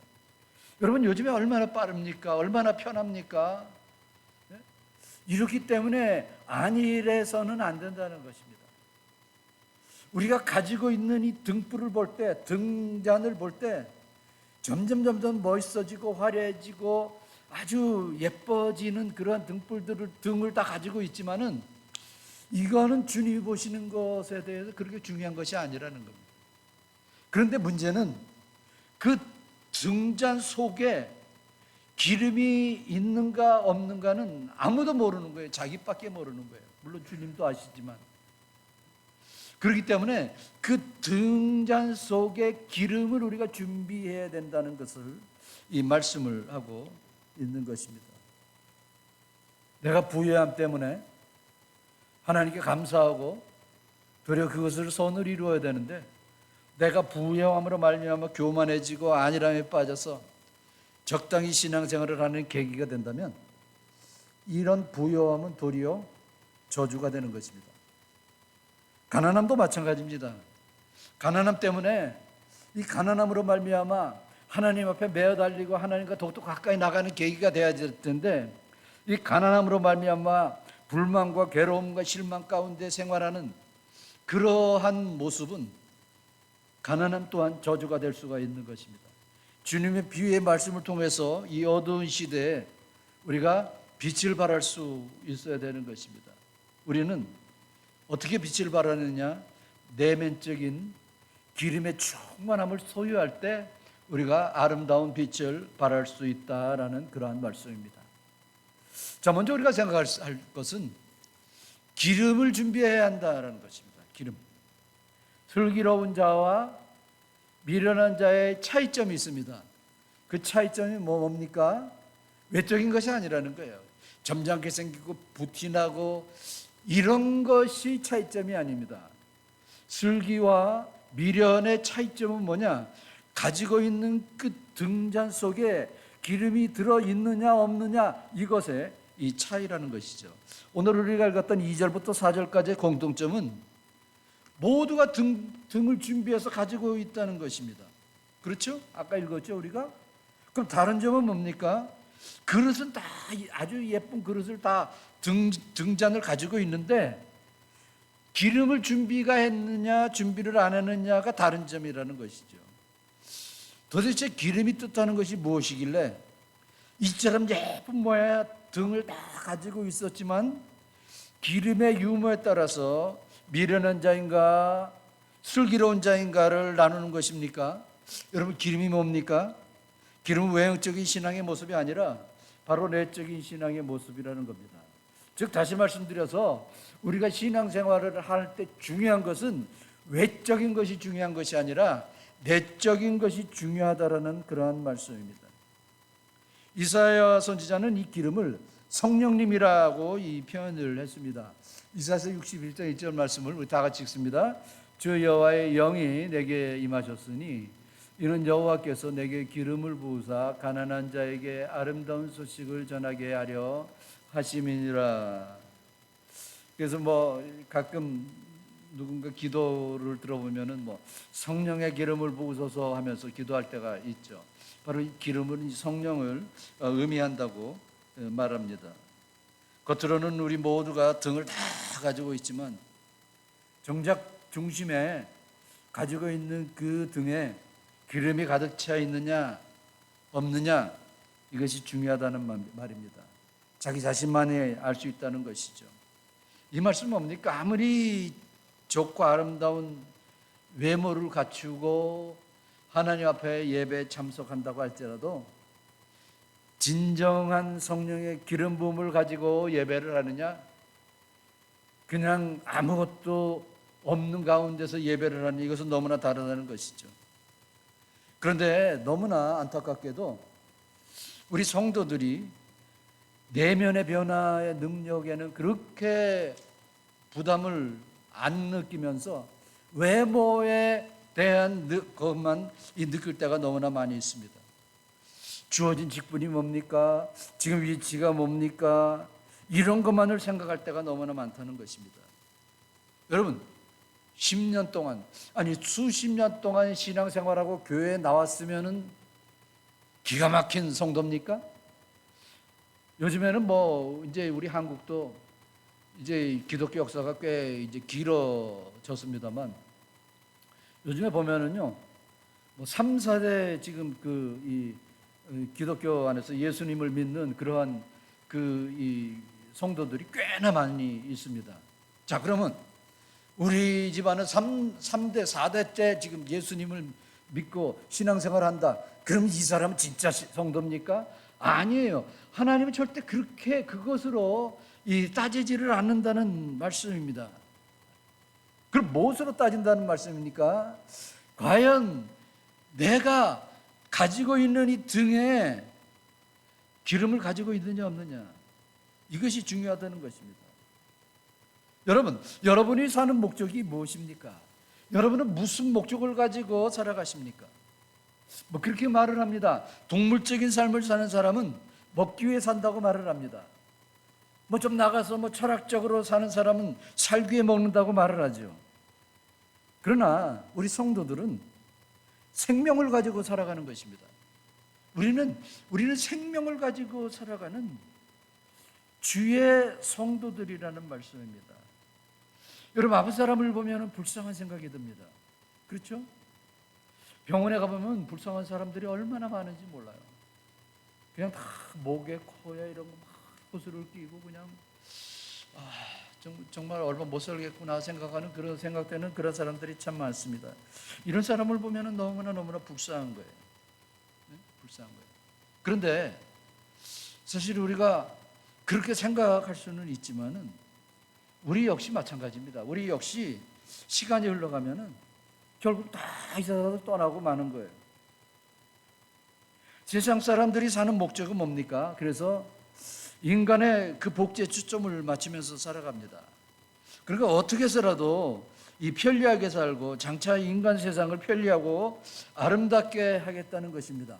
여러분 요즘에 얼마나 빠릅니까? 얼마나 편합니까? 이렇기 때문에 안일해서는 안 된다는 것입니다. 우리가 가지고 있는 이 등불을 볼 때, 등잔을 볼 때 점점 멋있어지고 화려해지고 아주 예뻐지는 그러한 등을 다 가지고 있지만은 이거는 주님이 보시는 것에 대해서 그렇게 중요한 것이 아니라는 겁니다. 그런데 문제는 그 등잔 속에 기름이 있는가 없는가는 아무도 모르는 거예요. 자기밖에 모르는 거예요. 물론 주님도 아시지만. 그렇기 때문에 그 등잔 속에 기름을 우리가 준비해야 된다는 것을 이 말씀을 하고 있는 것입니다. 내가 부유함 때문에 하나님께 감사하고 도리어 그것을 선을 이루어야 되는데 내가 부유함으로 말미암아 교만해지고 안일함에 빠져서 적당히 신앙생활을 하는 계기가 된다면 이런 부요함은 도리어 저주가 되는 것입니다. 가난함도 마찬가지입니다. 가난함 때문에 이 가난함으로 말미암아 하나님 앞에 매어 달리고 하나님과 더욱더 가까이 나가는 계기가 되어야 될 텐데, 이 가난함으로 말미암아 불만과 괴로움과 실망 가운데 생활하는 그러한 모습은 가난함 또한 저주가 될 수가 있는 것입니다. 주님의 비유의 말씀을 통해서 이 어두운 시대에 우리가 빛을 발할 수 있어야 되는 것입니다. 우리는 어떻게 빛을 발하느냐? 내면적인 기름의 충만함을 소유할 때 우리가 아름다운 빛을 발할 수 있다라는 그러한 말씀입니다. 자, 먼저 우리가 생각할 것은 기름을 준비해야 한다라는 것입니다. 기름. 슬기로운 자와 미련한 자의 차이점이 있습니다. 그 차이점이 뭡니까? 외적인 것이 아니라는 거예요. 점잖게 생기고 부티나고 이런 것이 차이점이 아닙니다. 슬기와 미련의 차이점은 뭐냐? 가지고 있는 그 등잔 속에 기름이 들어있느냐 없느냐, 이것의 이 차이라는 것이죠. 오늘 우리가 읽었던 2절부터 4절까지의 공통점은 모두가 등을 준비해서 가지고 있다는 것입니다. 그렇죠? 아까 읽었죠, 우리가? 그럼 다른 점은 뭡니까? 그릇은 다 아주 예쁜 그릇을 다 등잔을 가지고 있는데 기름을 준비가 했느냐 준비를 안 했느냐가 다른 점이라는 것이죠. 도대체 기름이 뜻하는 것이 무엇이길래 이처럼 예쁜 모양 등을 다 가지고 있었지만 기름의 유무에 따라서 미련한 자인가 슬기로운 자인가를 나누는 것입니까? 여러분, 기름이 뭡니까? 기름은 외형적인 신앙의 모습이 아니라 바로 내적인 신앙의 모습이라는 겁니다. 즉, 다시 말씀드려서 우리가 신앙생활을 할 때 중요한 것은 외적인 것이 중요한 것이 아니라 내적인 것이 중요하다라는 그러한 말씀입니다. 이사야 선지자는 이 기름을 성령님이라고 이 표현을 했습니다. 이사야서 61장 1절 말씀을 우리 다 같이 읽습니다. 주 여호와의 영이 내게 임하셨으니 이는 여호와께서 내게 기름을 부으사 가난한 자에게 아름다운 소식을 전하게 하려 하심이니라. 그래서 가끔 누군가 기도를 들어보면은 성령의 기름을 부으소서 하면서 기도할 때가 있죠. 바로 이 기름은 성령을 의미한다고 말합니다. 겉으로는 우리 모두가 등을 다 가지고 있지만 정작 중심에 가지고 있는 그 등에 기름이 가득 차 있느냐 없느냐, 이것이 중요하다는 말입니다. 자기 자신만이 알 수 있다는 것이죠. 이 말씀은 뭡니까? 아무리 좋고 아름다운 외모를 갖추고 하나님 앞에 예배에 참석한다고 할지라도 진정한 성령의 기름 부음을 가지고 예배를 하느냐, 그냥 아무것도 없는 가운데서 예배를 하느냐, 이것은 너무나 다르다는 것이죠. 그런데 너무나 안타깝게도 우리 성도들이 내면의 변화의 능력에는 그렇게 부담을 안 느끼면서 외모에 대한 것만 느낄 때가 너무나 많이 있습니다. 주어진 직분이 뭡니까? 지금 위치가 뭡니까? 이런 것만을 생각할 때가 너무나 많다는 것입니다. 여러분, 10년 동안, 아니 수십 년 동안 신앙생활하고 교회에 나왔으면은 기가 막힌 성도입니까? 요즘에는 이제 우리 한국도 이제 기독교 역사가 꽤 이제 길어졌습니다만, 요즘에 보면은요, 3, 4대 지금 이 기독교 안에서 예수님을 믿는 그러한 이 성도들이 꽤나 많이 있습니다. 자, 그러면 우리 집안은 3대, 4대째 지금 예수님을 믿고 신앙생활을 한다. 그럼 이 사람은 진짜 성도입니까? 아니에요. 하나님은 절대 그렇게 그것으로 따지지를 않는다는 말씀입니다. 그럼 무엇으로 따진다는 말씀입니까? 과연 내가 가지고 있는 이 등에 기름을 가지고 있느냐 없느냐, 이것이 중요하다는 것입니다. 여러분, 여러분이 사는 목적이 무엇입니까? 여러분은 무슨 목적을 가지고 살아가십니까? 그렇게 말을 합니다. 동물적인 삶을 사는 사람은 먹기 위해 산다고 말을 합니다. 뭐 좀 나가서 뭐 철학적으로 사는 사람은 살귀에 먹는다고 말을 하죠. 그러나 우리 성도들은 생명을 가지고 살아가는 것입니다. 우리는 생명을 가지고 살아가는 주의 성도들이라는 말씀입니다. 여러분, 아픈 사람을 보면 불쌍한 생각이 듭니다. 그렇죠? 병원에 가보면 불쌍한 사람들이 얼마나 많은지 몰라요. 그냥 다 목에 코에 이런 거 막 호스를 끼고 그냥 정말 얼마 못 살겠구나 생각하는 그런 생각되는 그런 사람들이 참 많습니다. 이런 사람을 보면 너무나 불쌍한 거예요. 네? 불쌍한 거예요. 그런데 사실 우리가 그렇게 생각할 수는 있지만은 우리 역시 마찬가지입니다. 우리 역시 시간이 흘러가면은 결국 다 이 세상을 떠나고 마는 거예요. 세상 사람들이 사는 목적은 뭡니까? 그래서 인간의 그 복제에 초점을 맞추면서 살아갑니다. 그러니까 어떻게 해서라도 이 편리하게 살고 장차 인간 세상을 편리하고 아름답게 하겠다는 것입니다.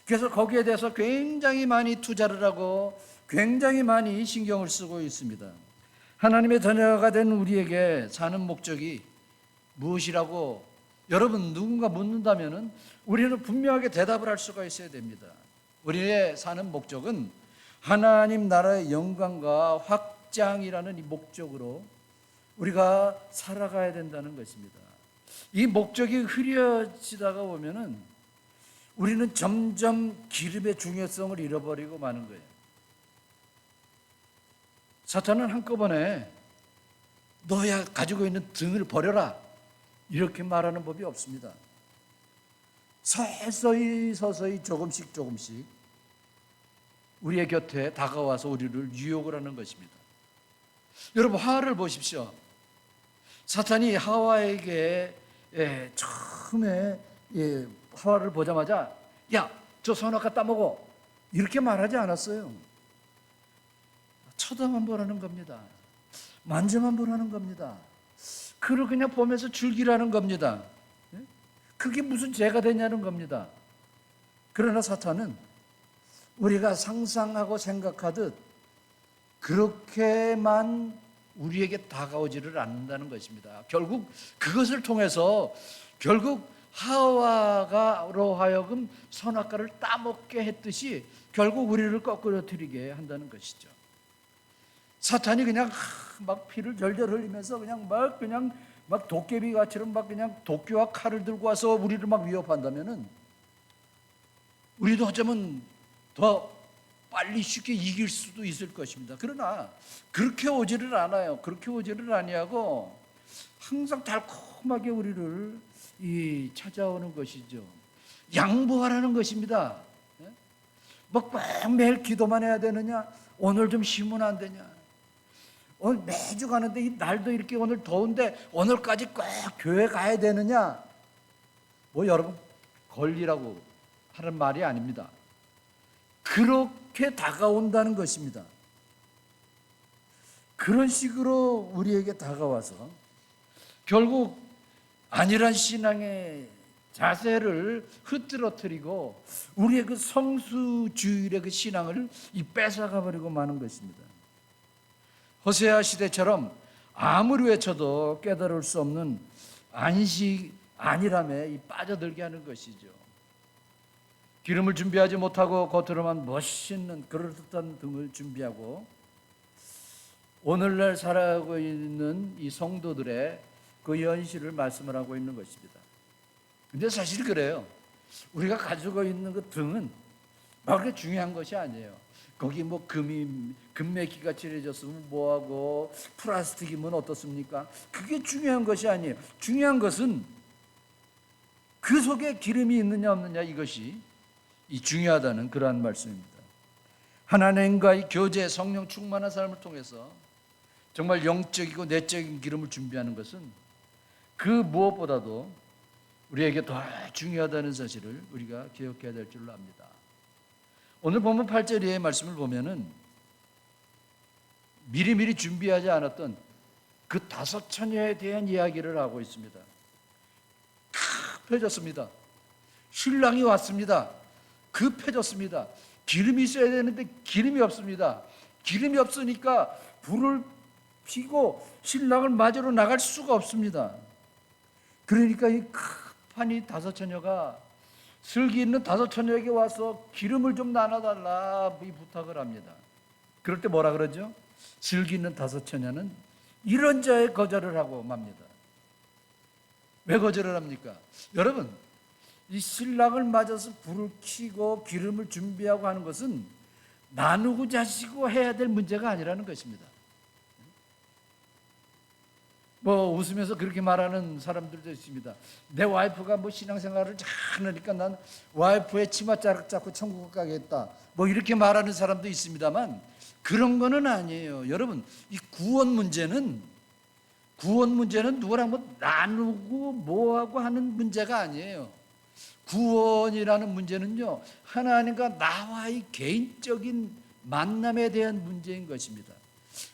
그래서 거기에 대해서 굉장히 많이 투자를 하고 굉장히 많이 신경을 쓰고 있습니다. 하나님의 자녀가 된 우리에게 사는 목적이 무엇이라고 여러분 누군가 묻는다면 우리는 분명하게 대답을 할 수가 있어야 됩니다. 우리의 사는 목적은 하나님 나라의 영광과 확장이라는 이 목적으로 우리가 살아가야 된다는 것입니다. 이 목적이 흐려지다가 보면은 우리는 점점 기름의 중요성을 잃어버리고 마는 거예요. 사탄은 한꺼번에 너야 가지고 있는 등을 버려라 이렇게 말하는 법이 없습니다. 서서히 조금씩 우리의 곁에 다가와서 우리를 유혹을 하는 것입니다. 여러분, 하와를 보십시오. 사탄이 하와에게 처음에 하와를 보자마자 야, 저 선악과 따먹어 이렇게 말하지 않았어요. 쳐다만 보라는 겁니다. 만져만 보라는 겁니다. 그를 그냥 보면서 즐기라는 겁니다. 그게 무슨 죄가 되냐는 겁니다. 그러나 사탄은 우리가 상상하고 생각하듯 그렇게만 우리에게 다가오지를 않는다는 것입니다. 결국 그것을 통해서 결국 하와가로 하여금 선악과를 따먹게 했듯이 결국 우리를 거꾸러뜨리게 한다는 것이죠. 사탄이 그냥 막 피를 절절 흘리면서 그냥 막 도깨비같이처럼 막 그냥 도끼와 칼을 들고 와서 우리를 막 위협한다면은 우리도 어쩌면 더 빨리 쉽게 이길 수도 있을 것입니다. 그러나 그렇게 오지를 않아요. 그렇게 오지를 아니하고 항상 달콤하게 우리를 찾아오는 것이죠. 양보하라는 것입니다. 뭐 꼭 매일 기도만 해야 되느냐? 오늘 좀 쉬면 안 되냐? 오늘 매주 가는데 이 날도 이렇게 오늘 더운데 오늘까지 꼭 교회 가야 되느냐? 뭐 여러분 권리라고 하는 말이 아닙니다. 그렇게 다가온다는 것입니다. 그런 식으로 우리에게 다가와서 결국 안일한 신앙의 자세를 흐트러뜨리고 우리의 그 성수주일의 그 신앙을 뺏어가 버리고 마는 것입니다. 호세아 시대처럼 아무리 외쳐도 깨달을 수 없는 안일함에 빠져들게 하는 것이죠. 기름을 준비하지 못하고 겉으로만 멋있는 그럴듯한 등을 준비하고 오늘날 살아가고 있는 이 성도들의 그 현실을 말씀을 하고 있는 것입니다. 근데 사실 그래요. 우리가 가지고 있는 그 등은 막 그렇게 중요한 것이 아니에요. 거기 뭐 금메기가 칠해졌으면 뭐하고 플라스틱이면 어떻습니까? 그게 중요한 것이 아니에요. 중요한 것은 그 속에 기름이 있느냐 없느냐 이것이 중요하다는 그러한 말씀입니다. 하나님과의 교제, 성령 충만한 삶을 통해서 정말 영적이고 내적인 기름을 준비하는 것은 그 무엇보다도 우리에게 더 중요하다는 사실을 우리가 기억해야 될 줄로 압니다. 오늘 보면 8절 이하의 말씀을 보면은 미리미리 준비하지 않았던 그 5 처녀에 대한 이야기를 하고 있습니다. 급해졌습니다. 신랑이 왔습니다. 급해졌습니다. 기름이 있어야 되는데 기름이 없습니다. 기름이 없으니까 불을 피고 신랑을 맞으러 나갈 수가 없습니다. 그러니까 이 급한 이 다섯 처녀가 슬기 있는 다섯 처녀에게 와서 기름을 좀 나눠달라 이 부탁을 합니다. 그럴 때 뭐라 그러죠? 슬기 있는 다섯 처녀는 이런 자의 거절을 하고 맙니다. 왜 거절을 합니까? 여러분, 이 신랑을 맞아서 불을 켜고 기름을 준비하고 하는 것은 나누고 자시고 해야 될 문제가 아니라는 것입니다. 뭐 웃으면서 그렇게 말하는 사람들도 있습니다. 내 와이프가 뭐 신앙생활을 잘하니까 난 와이프의 치맛자락 잡고 천국 가겠다, 뭐 이렇게 말하는 사람도 있습니다만 그런 거는 아니에요. 여러분, 이 구원 문제는 누구랑 뭐 나누고 뭐하고 하는 문제가 아니에요. 구원이라는 문제는요, 하나님과 나와의 개인적인 만남에 대한 문제인 것입니다.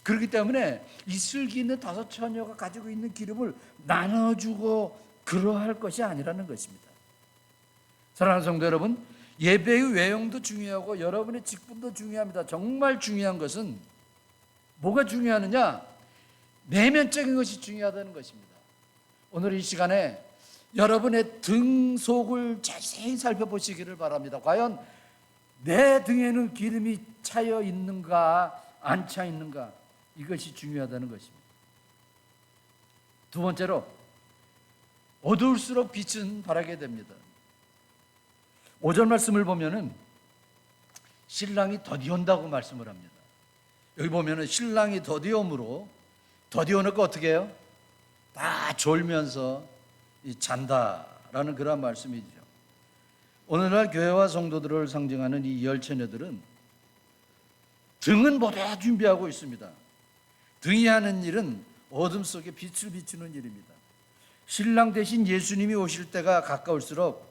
그렇기 때문에 이 슬기 있는 다섯 처녀가 가지고 있는 기름을 나눠주고 그러할 것이 아니라는 것입니다. 사랑하는 성도 여러분, 예배의 외형도 중요하고 여러분의 직분도 중요합니다. 정말 중요한 것은 뭐가 중요하느냐? 내면적인 것이 중요하다는 것입니다. 오늘 이 시간에 여러분의 등 속을 자세히 살펴보시기를 바랍니다. 과연 내 등에는 기름이 차여 있는가 안 차 있는가, 이것이 중요하다는 것입니다. 두 번째로, 어두울수록 빛은 바라게 됩니다. 5절 말씀을 보면은 신랑이 더디온다고 말씀을 합니다. 여기 보면은 신랑이 더디옴으로, 더디오니까 어떻게 해요? 다 졸면서 잔다라는 그런 말씀이죠. 오늘날 교회와 성도들을 상징하는 이 열 처녀들은 등은 모두 준비하고 있습니다. 등이 하는 일은 어둠 속에 빛을 비추는 일입니다. 신랑 대신 예수님이 오실 때가 가까울수록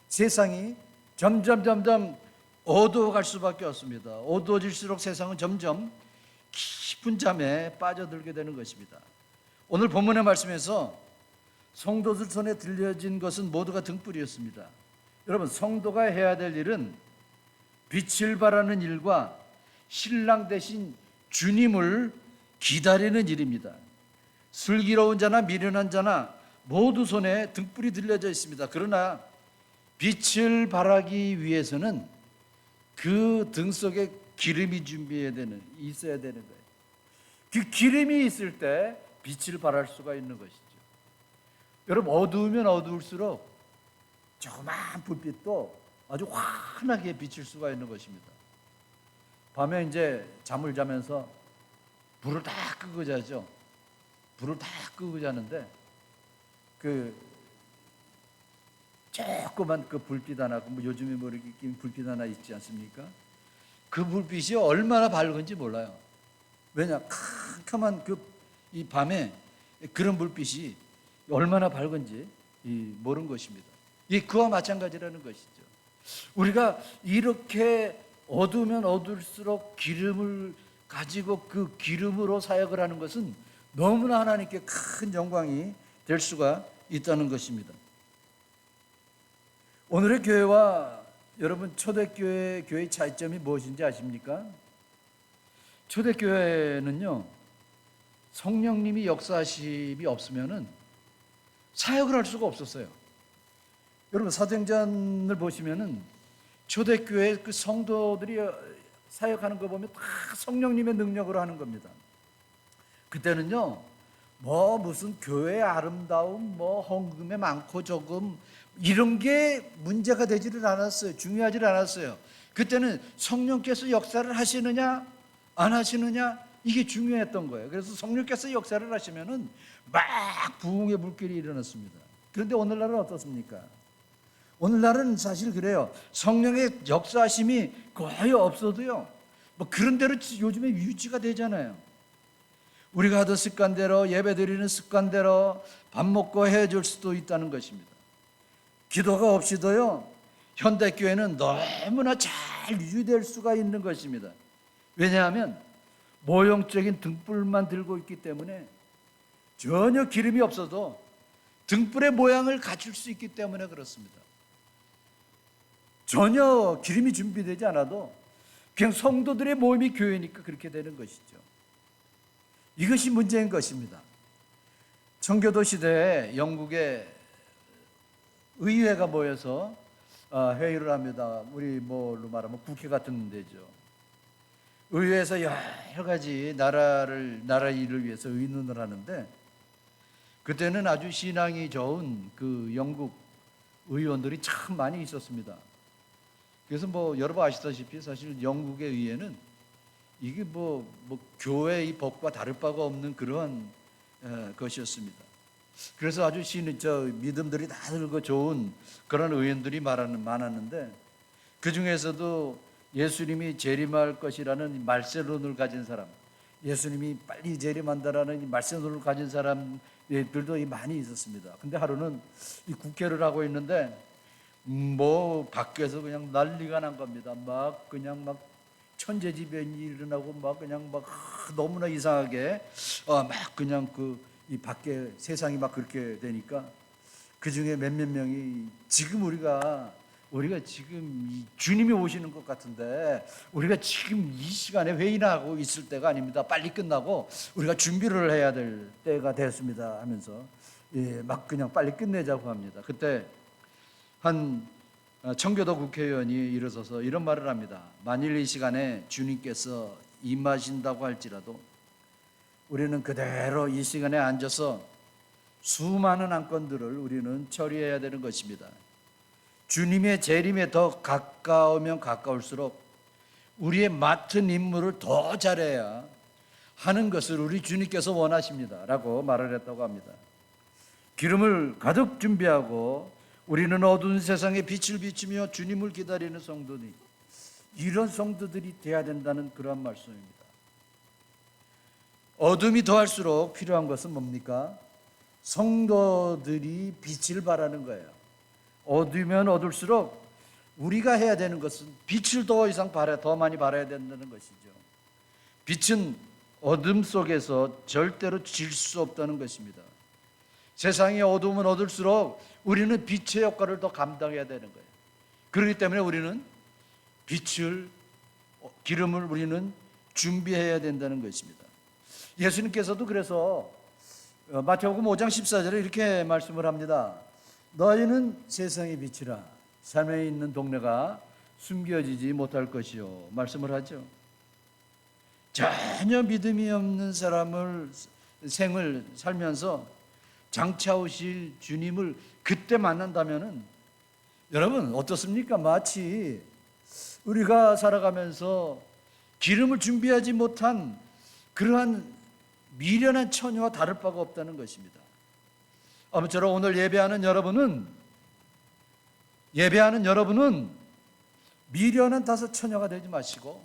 세상이 점점 어두워갈 수밖에 없습니다. 어두워질수록 세상은 점점 깊은 잠에 빠져들게 되는 것입니다. 오늘 본문의 말씀에서 성도들 손에 들려진 것은 모두가 등불이었습니다. 여러분, 성도가 해야 될 일은 빛을 발하는 일과 신랑 대신 주님을 기다리는 일입니다. 슬기로운 자나 미련한 자나 모두 손에 등불이 들려져 있습니다. 그러나 빛을 발하기 위해서는 그 등 속에 기름이 있어야 되는 거예요. 그 기름이 있을 때 빛을 발할 수가 있는 것이죠. 여러분, 어두우면 어두울수록 조그만 불빛도 아주 환하게 비칠 수가 있는 것입니다. 밤에 이제 잠을 자면서 불을 다 끄고 자죠. 불을 다 끄고 자는데 그 조그만 그 불빛 하나, 뭐 요즘에 뭐 이렇게 낀 불빛 하나 있지 않습니까? 그 불빛이 얼마나 밝은지 몰라요. 왜냐? 캄캄한 이 밤에 그런 불빛이 얼마나 밝은지 모르는 것입니다. 그와 마찬가지라는 것이죠. 우리가 이렇게 어두우면 어두울수록 기름을 가지고 그 기름으로 사역을 하는 것은 너무나 하나님께 큰 영광이 될 수가 있다는 것입니다. 오늘의 교회와 여러분 초대교회 교회의 차이점이 무엇인지 아십니까? 초대교회는요, 성령님이 역사하심이 없으면은 사역을 할 수가 없었어요. 여러분, 사도행전을 보시면은 초대교회 그 성도들이 사역하는 거 보면 다 성령님의 능력으로 하는 겁니다. 그때는요, 뭐 무슨 교회의 아름다움, 뭐 헌금에 많고 적음 이런 게 문제가 되지를 않았어요. 중요하지를 않았어요. 그때는 성령께서 역사를 하시느냐 안 하시느냐 이게 중요했던 거예요. 그래서 성령께서 역사를 하시면은 막 부흥의 물결이 일어났습니다. 그런데 오늘날은 어떻습니까? 오늘날은 사실 그래요. 성령의 역사하심이 거의 없어도요, 뭐 그런 대로 요즘에 유지가 되잖아요. 우리가 하던 습관대로, 예배드리는 습관대로 밥 먹고 해줄 수도 있다는 것입니다. 기도가 없이도요, 현대교회는 너무나 잘 유지될 수가 있는 것입니다. 왜냐하면 모형적인 등불만 들고 있기 때문에 전혀 기름이 없어도 등불의 모양을 갖출 수 있기 때문에 그렇습니다. 전혀 기름이 준비되지 않아도 그냥 성도들의 모임이 교회니까 그렇게 되는 것이죠. 이것이 문제인 것입니다. 청교도 시대에 영국의 의회가 모여서 회의를 합니다. 우리 뭐로 말하면 국회 같은 데죠. 의회에서 여러 가지 나라 일을 위해서 의논을 하는데, 그때는 아주 신앙이 좋은 그 영국 의원들이 참 많이 있었습니다. 그래서 뭐 여러분 아시다시피 사실 영국의 의회는 이게 뭐 교회의 법과 다를 바가 없는 그런 것이었습니다. 그래서 아주 믿음들이 다들 좋은 그런 의원들이 많았는데, 그 중에서도 예수님이 재림할 것이라는 말세론을 가진 사람, 예수님이 빨리 재림한다라는 말세론을 가진 사람들도 많이 있었습니다. 근데 하루는 이 국회를 하고 있는데 뭐 밖에서 그냥 난리가 난 겁니다. 막 천재지변이 일어나고 그냥 너무나 이상하게 막 그냥 이 밖에 세상이 막 그렇게 되니까, 그 중에 몇몇 명이 지금 우리가 지금 이 주님이 오시는 것 같은데 우리가 지금 이 시간에 회의나 하고 있을 때가 아닙니다. 빨리 끝나고 우리가 준비를 해야 될 때가 됐습니다 하면서 막 그냥 빨리 끝내자고 합니다. 그때 한 청교도 국회의원이 일어서서 이런 말을 합니다. 만일 이 시간에 주님께서 임하신다고 할지라도 우리는 그대로 이 시간에 앉아서 수많은 안건들을 우리는 처리해야 되는 것입니다. 주님의 재림에 더 가까우면 가까울수록 우리의 맡은 임무를 더 잘해야 하는 것을 우리 주님께서 원하십니다 라고 말을 했다고 합니다. 기름을 가득 준비하고 우리는 어두운 세상에 빛을 비추며 주님을 기다리는 성도들, 이런 성도들이 돼야 된다는 그러한 말씀입니다. 어둠이 더할수록 필요한 것은 뭡니까? 성도들이 빛을 발하는 거예요. 어두우면 어둘수록 우리가 해야 되는 것은 빛을 더 많이 발해야 된다는 것이죠. 빛은 어둠 속에서 절대로 질 수 없다는 것입니다. 세상이 어두우면 어둘수록 우리는 빛의 역할을 더 감당해야 되는 거예요. 그렇기 때문에 우리는 기름을 우리는 준비해야 된다는 것입니다. 예수님께서도 그래서 마태복음 5장 14절에 이렇게 말씀을 합니다. 너희는 세상의 빛이라. 삶에 있는 동네가 숨겨지지 못할 것이요, 말씀을 하죠. 전혀 믿음이 없는 생을 살면서 장차 오실 주님을 그때 만난다면은 여러분 어떻습니까? 마치 우리가 살아가면서 기름을 준비하지 못한 그러한 미련한 처녀와 다를 바가 없다는 것입니다. 아무쪼록 오늘 예배하는 여러분은 미련한 다섯 처녀가 되지 마시고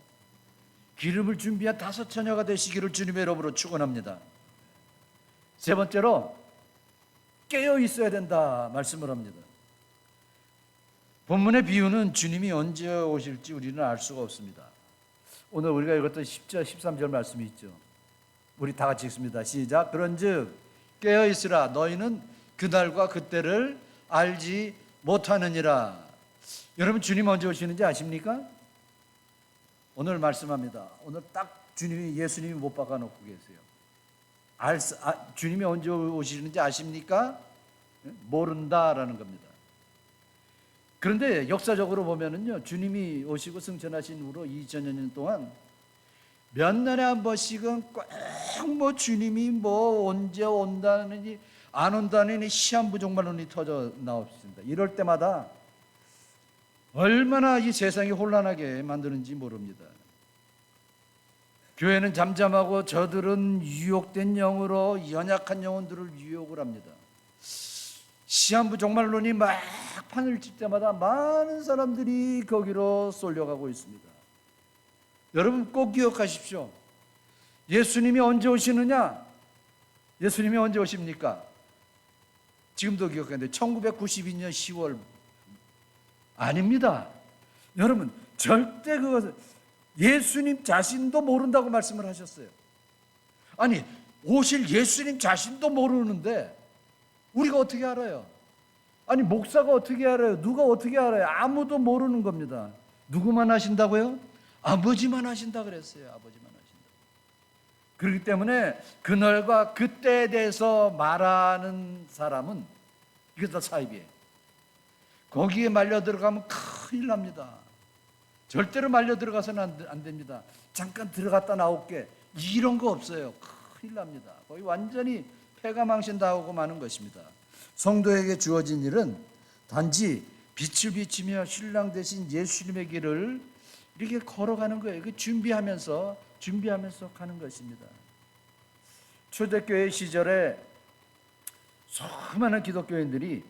기름을 준비한 다섯 처녀가 되시기를 주님의 이름으로 축원합니다. 세 번째로 깨어 있어야 된다 말씀을 합니다. 본문의 비유는 주님이 언제 오실지 우리는 알 수가 없습니다. 오늘 우리가 읽었던 10절 13절 말씀이 있죠. 우리 다 같이 읽습니다. 시작. 그런즉 깨어 있으라. 너희는 그날과 그때를 알지 못하느니라. 여러분 주님 언제 오시는지 아십니까? 오늘 말씀합니다. 오늘 딱 예수님이 못 박아 놓고 계세요. 주님이 언제 오시는지 아십니까? 모른다라는 겁니다. 그런데 역사적으로 보면은요, 주님이 오시고 승천하신 후로 2000년 동안 몇 년에 한 번씩은 꼭 주님이 언제 온다느니 안 온다느니 시한부 종말론이 터져 나옵니다. 이럴 때마다 얼마나 이 세상이 혼란하게 만드는지 모릅니다. 교회는 잠잠하고 저들은 유혹된 영으로 연약한 영혼들을 유혹을 합니다. 시한부 종말론이 막 판을 칠 때마다 많은 사람들이 거기로 쏠려가고 있습니다. 여러분 꼭 기억하십시오. 예수님이 언제 오시느냐? 예수님이 언제 오십니까? 지금도 기억하는데 1992년 10월 아닙니다. 여러분 절대 그것은 예수님 자신도 모른다고 말씀을 하셨어요. 아니 오실 예수님 자신도 모르는데 우리가 어떻게 알아요? 아니 목사가 어떻게 알아요? 누가 어떻게 알아요? 아무도 모르는 겁니다. 누구만 하신다고요? 아버지만 하신다 그랬어요. 아버지만 하신다. 그렇기 때문에 그날과 그때에 대해서 말하는 사람은 이게 다 사입이에요. 거기에 말려 들어가면 큰일 납니다. 절대로 말려 들어가서는 안 됩니다. 잠깐 들어갔다 나올게, 이런 거 없어요. 큰일 납니다. 거의 완전히 패가 망신당하고 마는 것입니다. 성도에게 주어진 일은 단지 빛을 비추며 신랑 되신 예수님의 길을 이렇게 걸어가는 거예요. 준비하면서 가는 것입니다. 초대교회 시절에 수많은 기독교인들이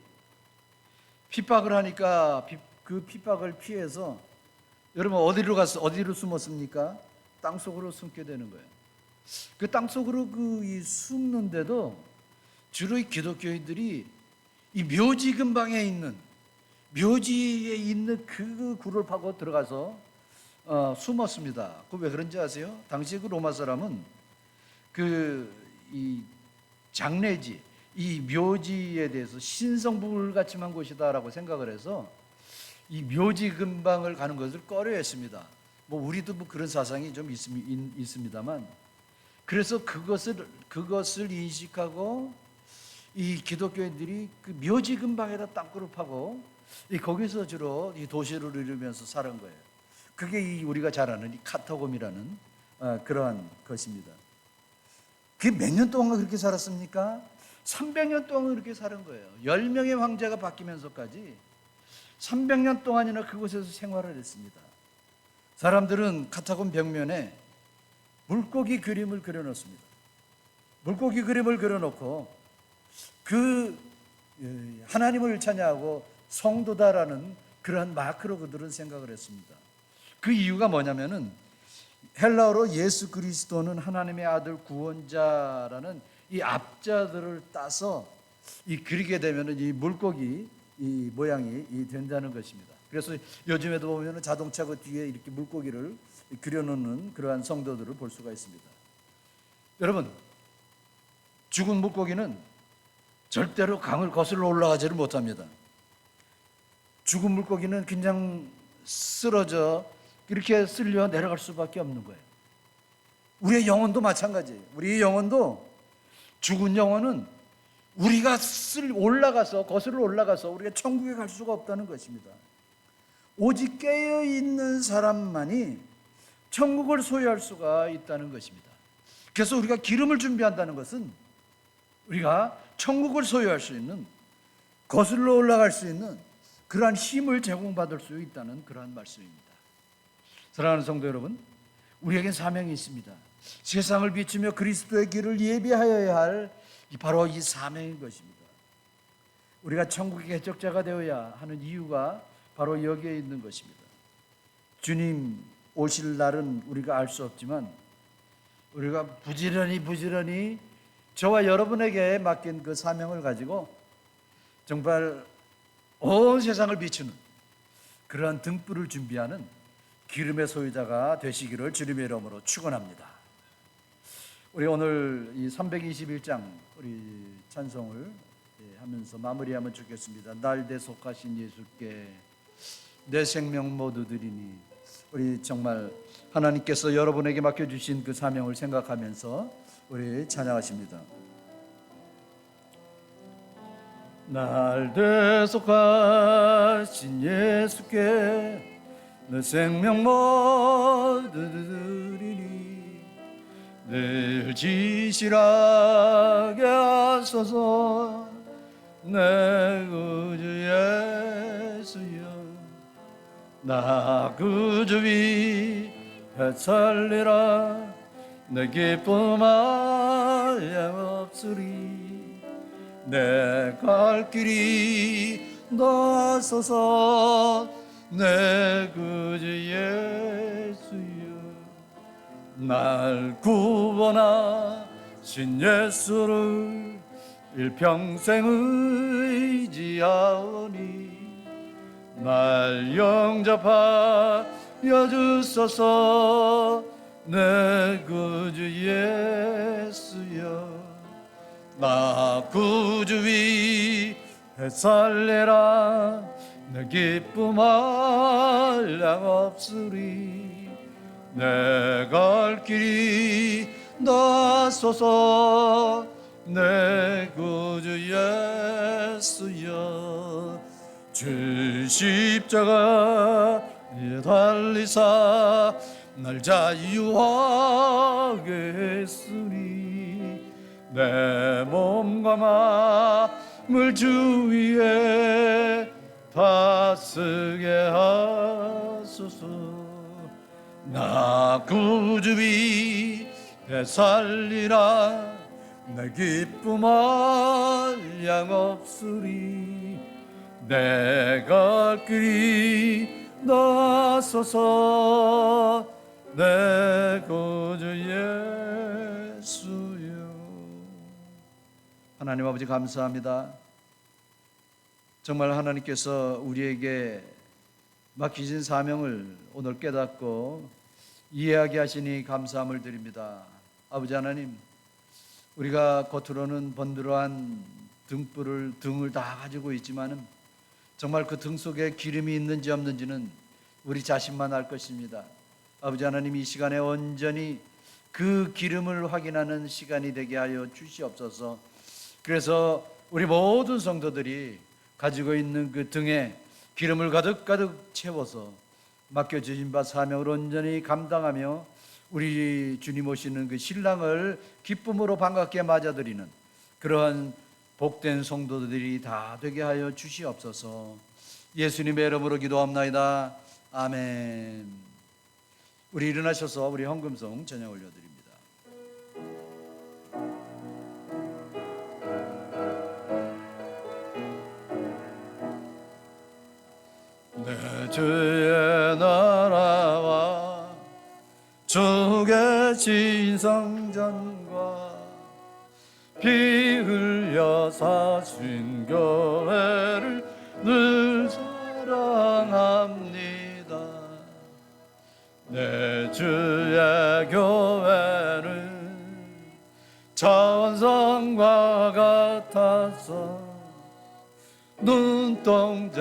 핍박을 하니까 그 핍박을 피해서, 여러분 어디로 숨었습니까? 땅속으로 숨게 되는 거예요. 그 땅속으로 숨는데도 주로 이 기독교인들이 이 묘지 근방에 있는, 묘지에 있는 그 굴을 파고 들어가서 숨었습니다. 그 왜 그런지 아세요? 당시 그 로마 사람은 이 장례지, 이 묘지에 대해서 신성불 같이만 곳이다라고 생각을 해서 이 묘지 근방을 가는 것을 꺼려했습니다. 우리도 그런 사상이 좀 있습니다만, 그래서 그것을 인식하고 이 기독교인들이 그 묘지 근방에다 땅굴을 파고 거기서 주로 이 도시를 이루면서 사는 거예요. 그게 우리가 잘 아는 이 카타콤이라는 그러한 것입니다. 그게 몇 년 동안 그렇게 살았습니까? 300년 동안 그렇게 사는 거예요. 10명의 황제가 바뀌면서까지 300년 동안이나 그곳에서 생활을 했습니다. 사람들은 카타콤 벽면에 물고기 그림을 그려놓습니다. 물고기 그림을 그려놓고 하나님을 찬양하고 성도다라는 그런 마크로 그들은 생각을 했습니다. 그 이유가 뭐냐면은 헬라어로 예수 그리스도는 하나님의 아들 구원자라는 이 앞자들을 따서 그리게 되면은 이 물고기 이 모양이 된다는 것입니다. 그래서 요즘에도 보면은 자동차 그 뒤에 이렇게 물고기를 그려놓는 그러한 성도들을 볼 수가 있습니다. 여러분, 죽은 물고기는 절대로 강을 거슬러 올라가지를 못합니다. 죽은 물고기는 그냥 쓰러져 이렇게 쓸려 내려갈 수밖에 없는 거예요. 우리의 영혼도 마찬가지예요. 우리의 영혼도, 죽은 영혼은 우리가 거슬러 올라가서 우리가 천국에 갈 수가 없다는 것입니다. 오직 깨어있는 사람만이 천국을 소유할 수가 있다는 것입니다. 그래서 우리가 기름을 준비한다는 것은 우리가 천국을 소유할 수 있는, 거슬러 올라갈 수 있는 그러한 힘을 제공받을 수 있다는 그러한 말씀입니다. 사랑하는 성도 여러분, 우리에겐 사명이 있습니다. 세상을 비추며 그리스도의 길을 예비하여야 할 바로 이 사명인 것입니다. 우리가 천국의 개척자가 되어야 하는 이유가 바로 여기에 있는 것입니다. 주님 오실 날은 우리가 알 수 없지만 우리가 부지런히 저와 여러분에게 맡긴 그 사명을 가지고 정말 온 세상을 비추는 그러한 등불을 준비하는 기름의 소유자가 되시기를 주님의 이름으로 축원합니다. 우리 오늘 이 321장 우리 찬송을 하면서 마무리하면 좋겠습니다. 날 대속하신 예수께 내 생명 모두 드리니. 우리 정말 하나님께서 여러분에게 맡겨주신 그 사명을 생각하면서 우리 찬양하십니다. 날 대속하신 예수께 내 생명 모두 드리니. 늘 지실하게 하소서 내 구주 예수여. 나 구주 위에 살리라. 내 기쁨 한량없으리. 내 갈 길이 너하소서 내 구주 예수여. 날 구원하신 예수를 일평생 의지하오니. 날 영접하여 주소서 내 구주 예수여. 나 구주 위에 살리라. 내 기쁨 한량 없으리. 내 갈 길이 나서서 내 구주 예수여 주 십자가에 달리사 날 자유하게 했으니 내 몸과 마음을 주 위에 다스게 하소서. 나 구주 위에 살리라 내 기쁨 한량없으리 내 갈 길이 나서서 내 구주 예수여. 하나님 아버지 감사합니다. 정말 하나님께서 우리에게 맡기신 사명을 오늘 깨닫고 이해하게 하시니 감사함을 드립니다. 아버지 하나님, 우리가 겉으로는 번들어한 등을 다 가지고 있지만은 정말 그 등 속에 기름이 있는지 없는지는 우리 자신만 알 것입니다. 아버지 하나님, 이 시간에 온전히 그 기름을 확인하는 시간이 되게 하여 주시옵소서. 그래서 우리 모든 성도들이 가지고 있는 그 등에 기름을 가득가득 채워서 맡겨주신 바 사명을 온전히 감당하며 우리 주님 오시는 그 신랑을 기쁨으로 반갑게 맞아들이는 그러한 복된 성도들이 다 되게 하여 주시옵소서. 예수님의 이름으로 기도합나이다. 아멘. 우리 일어나셔서 우리 헌금송 전혀 올려드립니다. 내 주의 나라와 주의 진성전과 피 흘려 사신 교회를 늘 사랑합니다. 내 주의 교회는 천성과 같아서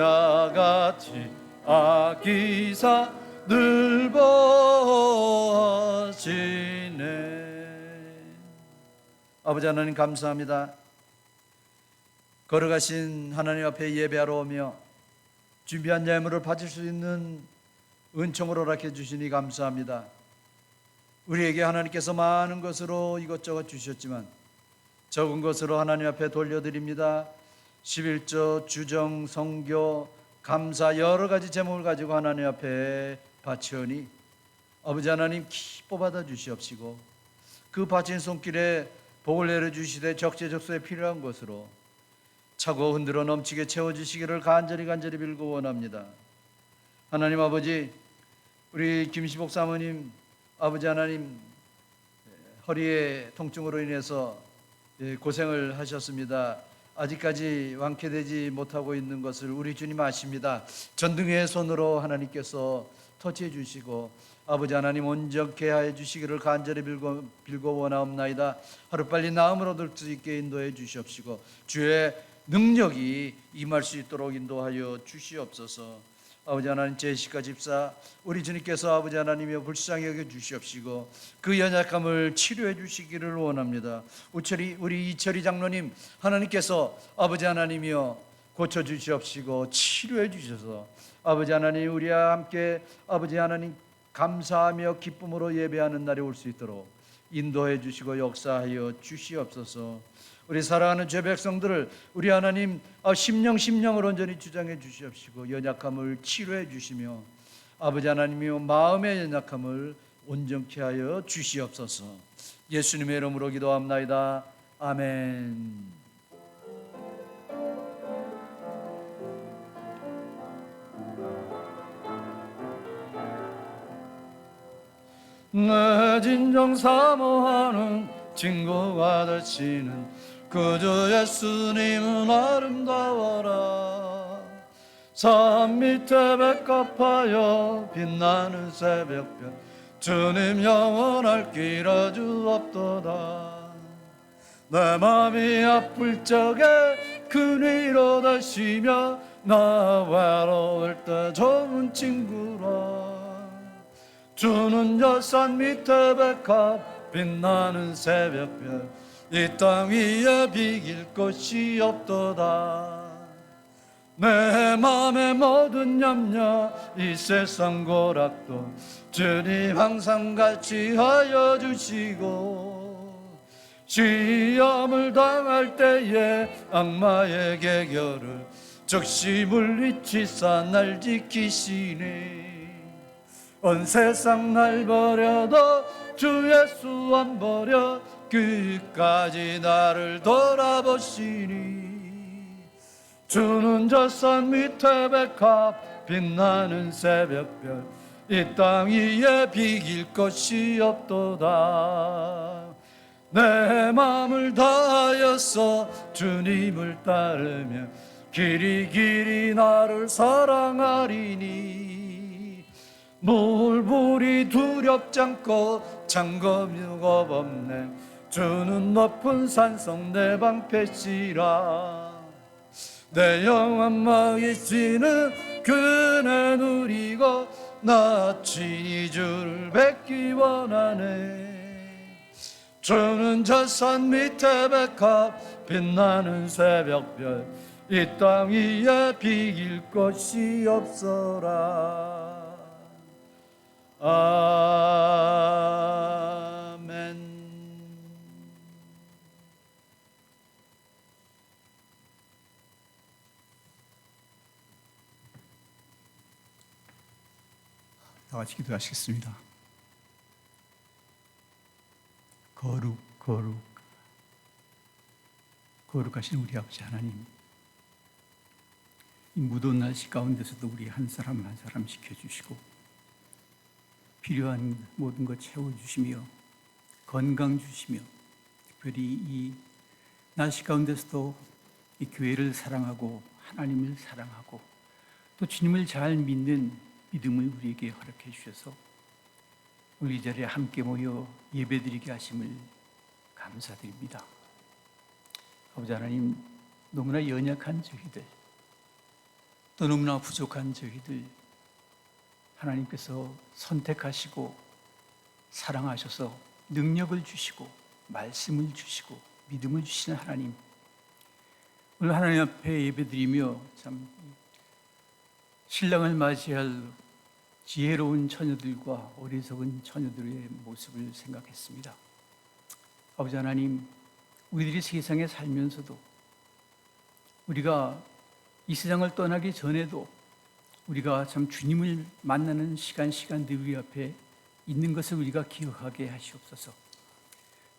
눈동자같이 아기사 늘 보시네. 아버지 하나님 감사합니다. 걸어가신 하나님 앞에 예배하러 오며 준비한 예물을 받을 수 있는 은총을 허락해 주시니 감사합니다. 우리에게 하나님께서 많은 것으로 이것저것 주셨지만 적은 것으로 하나님 앞에 돌려드립니다. 11조, 주정, 성교, 감사 여러 가지 제목을 가지고 하나님 앞에 바치오니 아버지 하나님 기뻐 받아 주시옵시고 그 바친 손길에 복을 내려주시되 적재적소에 필요한 것으로 차고 흔들어 넘치게 채워주시기를 간절히 빌고 원합니다. 하나님 아버지, 우리 김시복 사모님 아버지 하나님 허리의 통증으로 인해서 고생을 하셨습니다. 아직까지 완쾌되지 못하고 있는 것을 우리 주님 아십니다. 전등의 손으로 하나님께서 터치해 주시고 아버지 하나님 온전케 하여 주시기를 간절히 빌고 원하옵나이다. 하루빨리 나음을 얻을 수 있게 인도해 주시옵시고 주의 능력이 임할 수 있도록 인도하여 주시옵소서. 아버지 하나님, 제시카 집사 우리 주님께서 아버지 하나님이여 불쌍히 여겨 주시옵시고 그 연약함을 치료해 주시기를 원합니다. 우리 이철이 장로님 하나님께서 아버지 하나님이여 고쳐 주시옵시고 치료해 주셔서 아버지 하나님 우리와 함께 아버지 하나님 감사하며 기쁨으로 예배하는 날이 올 수 있도록 인도해 주시고 역사하여 주시옵소서. 우리 사랑하는 죄 백성들을 우리 하나님 심령을 온전히 주장해 주시옵시고 연약함을 치료해 주시며 아버지 하나님이여 마음의 연약함을 온전케 하여 주시옵소서. 예수님의 이름으로 기도합나이다. 아멘. 내 진정 사모하는 친구가 되시는 구주 예수님은 아름다워라. 산 밑에 백합하여 빛나는 새벽별 주님 영원할 길어 주옵도다. 내 맘이 아플 적에 그 위로 되시며 나 외로울 때 좋은 친구라. 주는 여산 밑에 백합 빛나는 새벽별 이 땅 위에 비길 것이 없도다. 내 맘의 모든 염려 이 세상 고락도 주님 항상 같이 하여 주시고, 시험을 당할 때에 악마의 계결을 즉시 물리치사 날 지키시니, 온 세상 날 버려도 주 예수 안 버려 끝까지 나를 돌아보시니, 주는 저 산 밑에 백합 빛나는 새벽별 이 땅 위에 비길 것이 없도다. 내 마음을 다하여서 주님을 따르며 길이 길이 나를 사랑하리니, 물불이 두렵지 않고 창검유겁 없네. 주는 높은 산성 내 방패시라. 내 영혼 먹이시는 그네 누리고 나 친히 주를 뵙기 원하네. 주는 저 산 밑에 백합 빛나는 새벽별 이 땅 위에 비길 것이 없어라. 아멘. 다 같이 기도하시겠습니다. 거룩 거룩 거룩하신 우리 아버지 하나님, 이 무더운 날씨 가운데서도 우리 한 사람 한 사람 지켜주시고 필요한 모든 것 채워주시며 건강 주시며, 특별히 이 날씨 가운데서도 이 교회를 사랑하고 하나님을 사랑하고 또 주님을 잘 믿는 믿음을 우리에게 허락해 주셔서 우리 이 자리에 함께 모여 예배드리게 하심을 감사드립니다. 아버지 하나님, 너무나 연약한 저희들, 또 너무나 부족한 저희들, 하나님께서 선택하시고 사랑하셔서 능력을 주시고 말씀을 주시고 믿음을 주시는 하나님, 오늘 하나님 앞에 예배드리며 참 신랑을 맞이할 지혜로운 처녀들과 어리석은 처녀들의 모습을 생각했습니다. 아버지 하나님, 우리들이 세상에 살면서도, 우리가 이 세상을 떠나기 전에도 우리가 참 주님을 만나는 시간들 우리 앞에 있는 것을 우리가 기억하게 하시옵소서.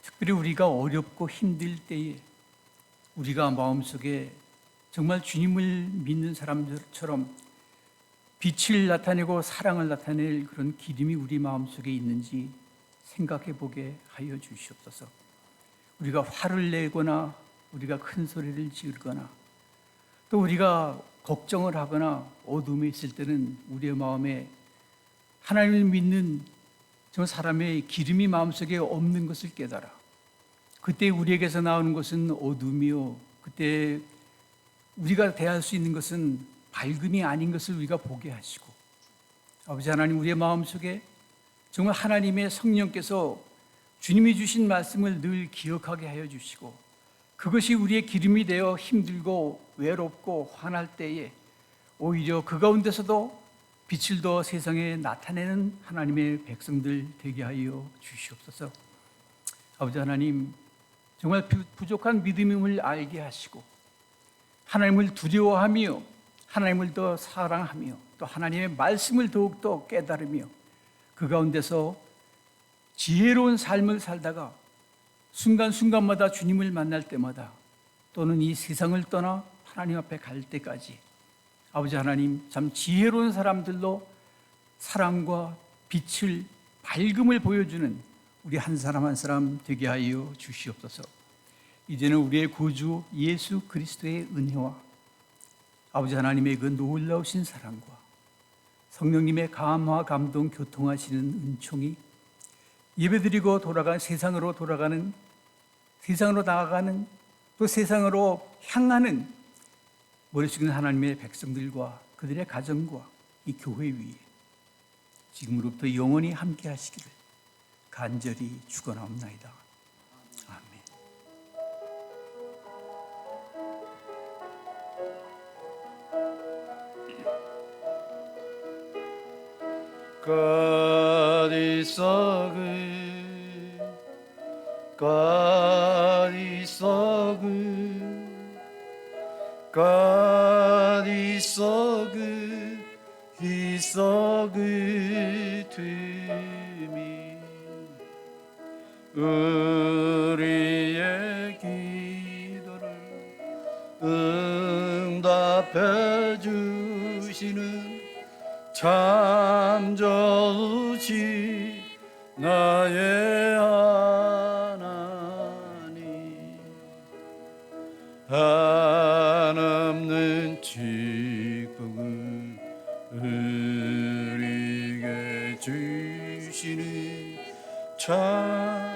특별히 우리가 어렵고 힘들 때에 우리가 마음속에 정말 주님을 믿는 사람들처럼 빛을 나타내고 사랑을 나타낼 그런 기름이 우리 마음속에 있는지 생각해 보게 하여 주시옵소서. 우리가 화를 내거나 우리가 큰 소리를 지르거나 또 우리가 걱정을 하거나 어둠에 있을 때는 우리의 마음에 하나님을 믿는 저 사람의 기름이 마음속에 없는 것을 깨달아 그때 우리에게서 나오는 것은 어둠이요, 그때 우리가 대할 수 있는 것은 밝음이 아닌 것을 우리가 보게 하시고, 아버지 하나님, 우리의 마음속에 정말 하나님의 성령께서 주님이 주신 말씀을 늘 기억하게 하여 주시고, 그것이 우리의 기름이 되어 힘들고 외롭고 화날 때에 오히려 그 가운데서도 빛을 더 세상에 나타내는 하나님의 백성들 되게 하여 주시옵소서. 아버지 하나님, 정말 부족한 믿음임을 알게 하시고 하나님을 두려워하며 하나님을 더 사랑하며 또 하나님의 말씀을 더욱더 깨달으며 그 가운데서 지혜로운 삶을 살다가 순간순간마다 주님을 만날 때마다 또는 이 세상을 떠나 하나님 앞에 갈 때까지 아버지 하나님, 참 지혜로운 사람들로 사랑과 빛을, 밝음을 보여주는 우리 한 사람 한 사람 되게 하여 주시옵소서. 이제는 우리의 구주 예수 그리스도의 은혜와 아버지 하나님의 그 놀라우신 사랑과 성령님의 감화 감동 교통하시는 은총이 예배드리고 돌아가는 세상으로 나아가는 또 세상으로 향하는 머리 숙이는 하나님의 백성들과 그들의 가정과 이 교회 위에 지금으로부터 영원히 함께 하시기를 간절히 축원하옵나이다. 아멘. God is so good, He's so good to me. 우리의 기도를 응답해 주시는 참 좋으시 나의 하나님. 한없는 축복을 우리에게 주시는 참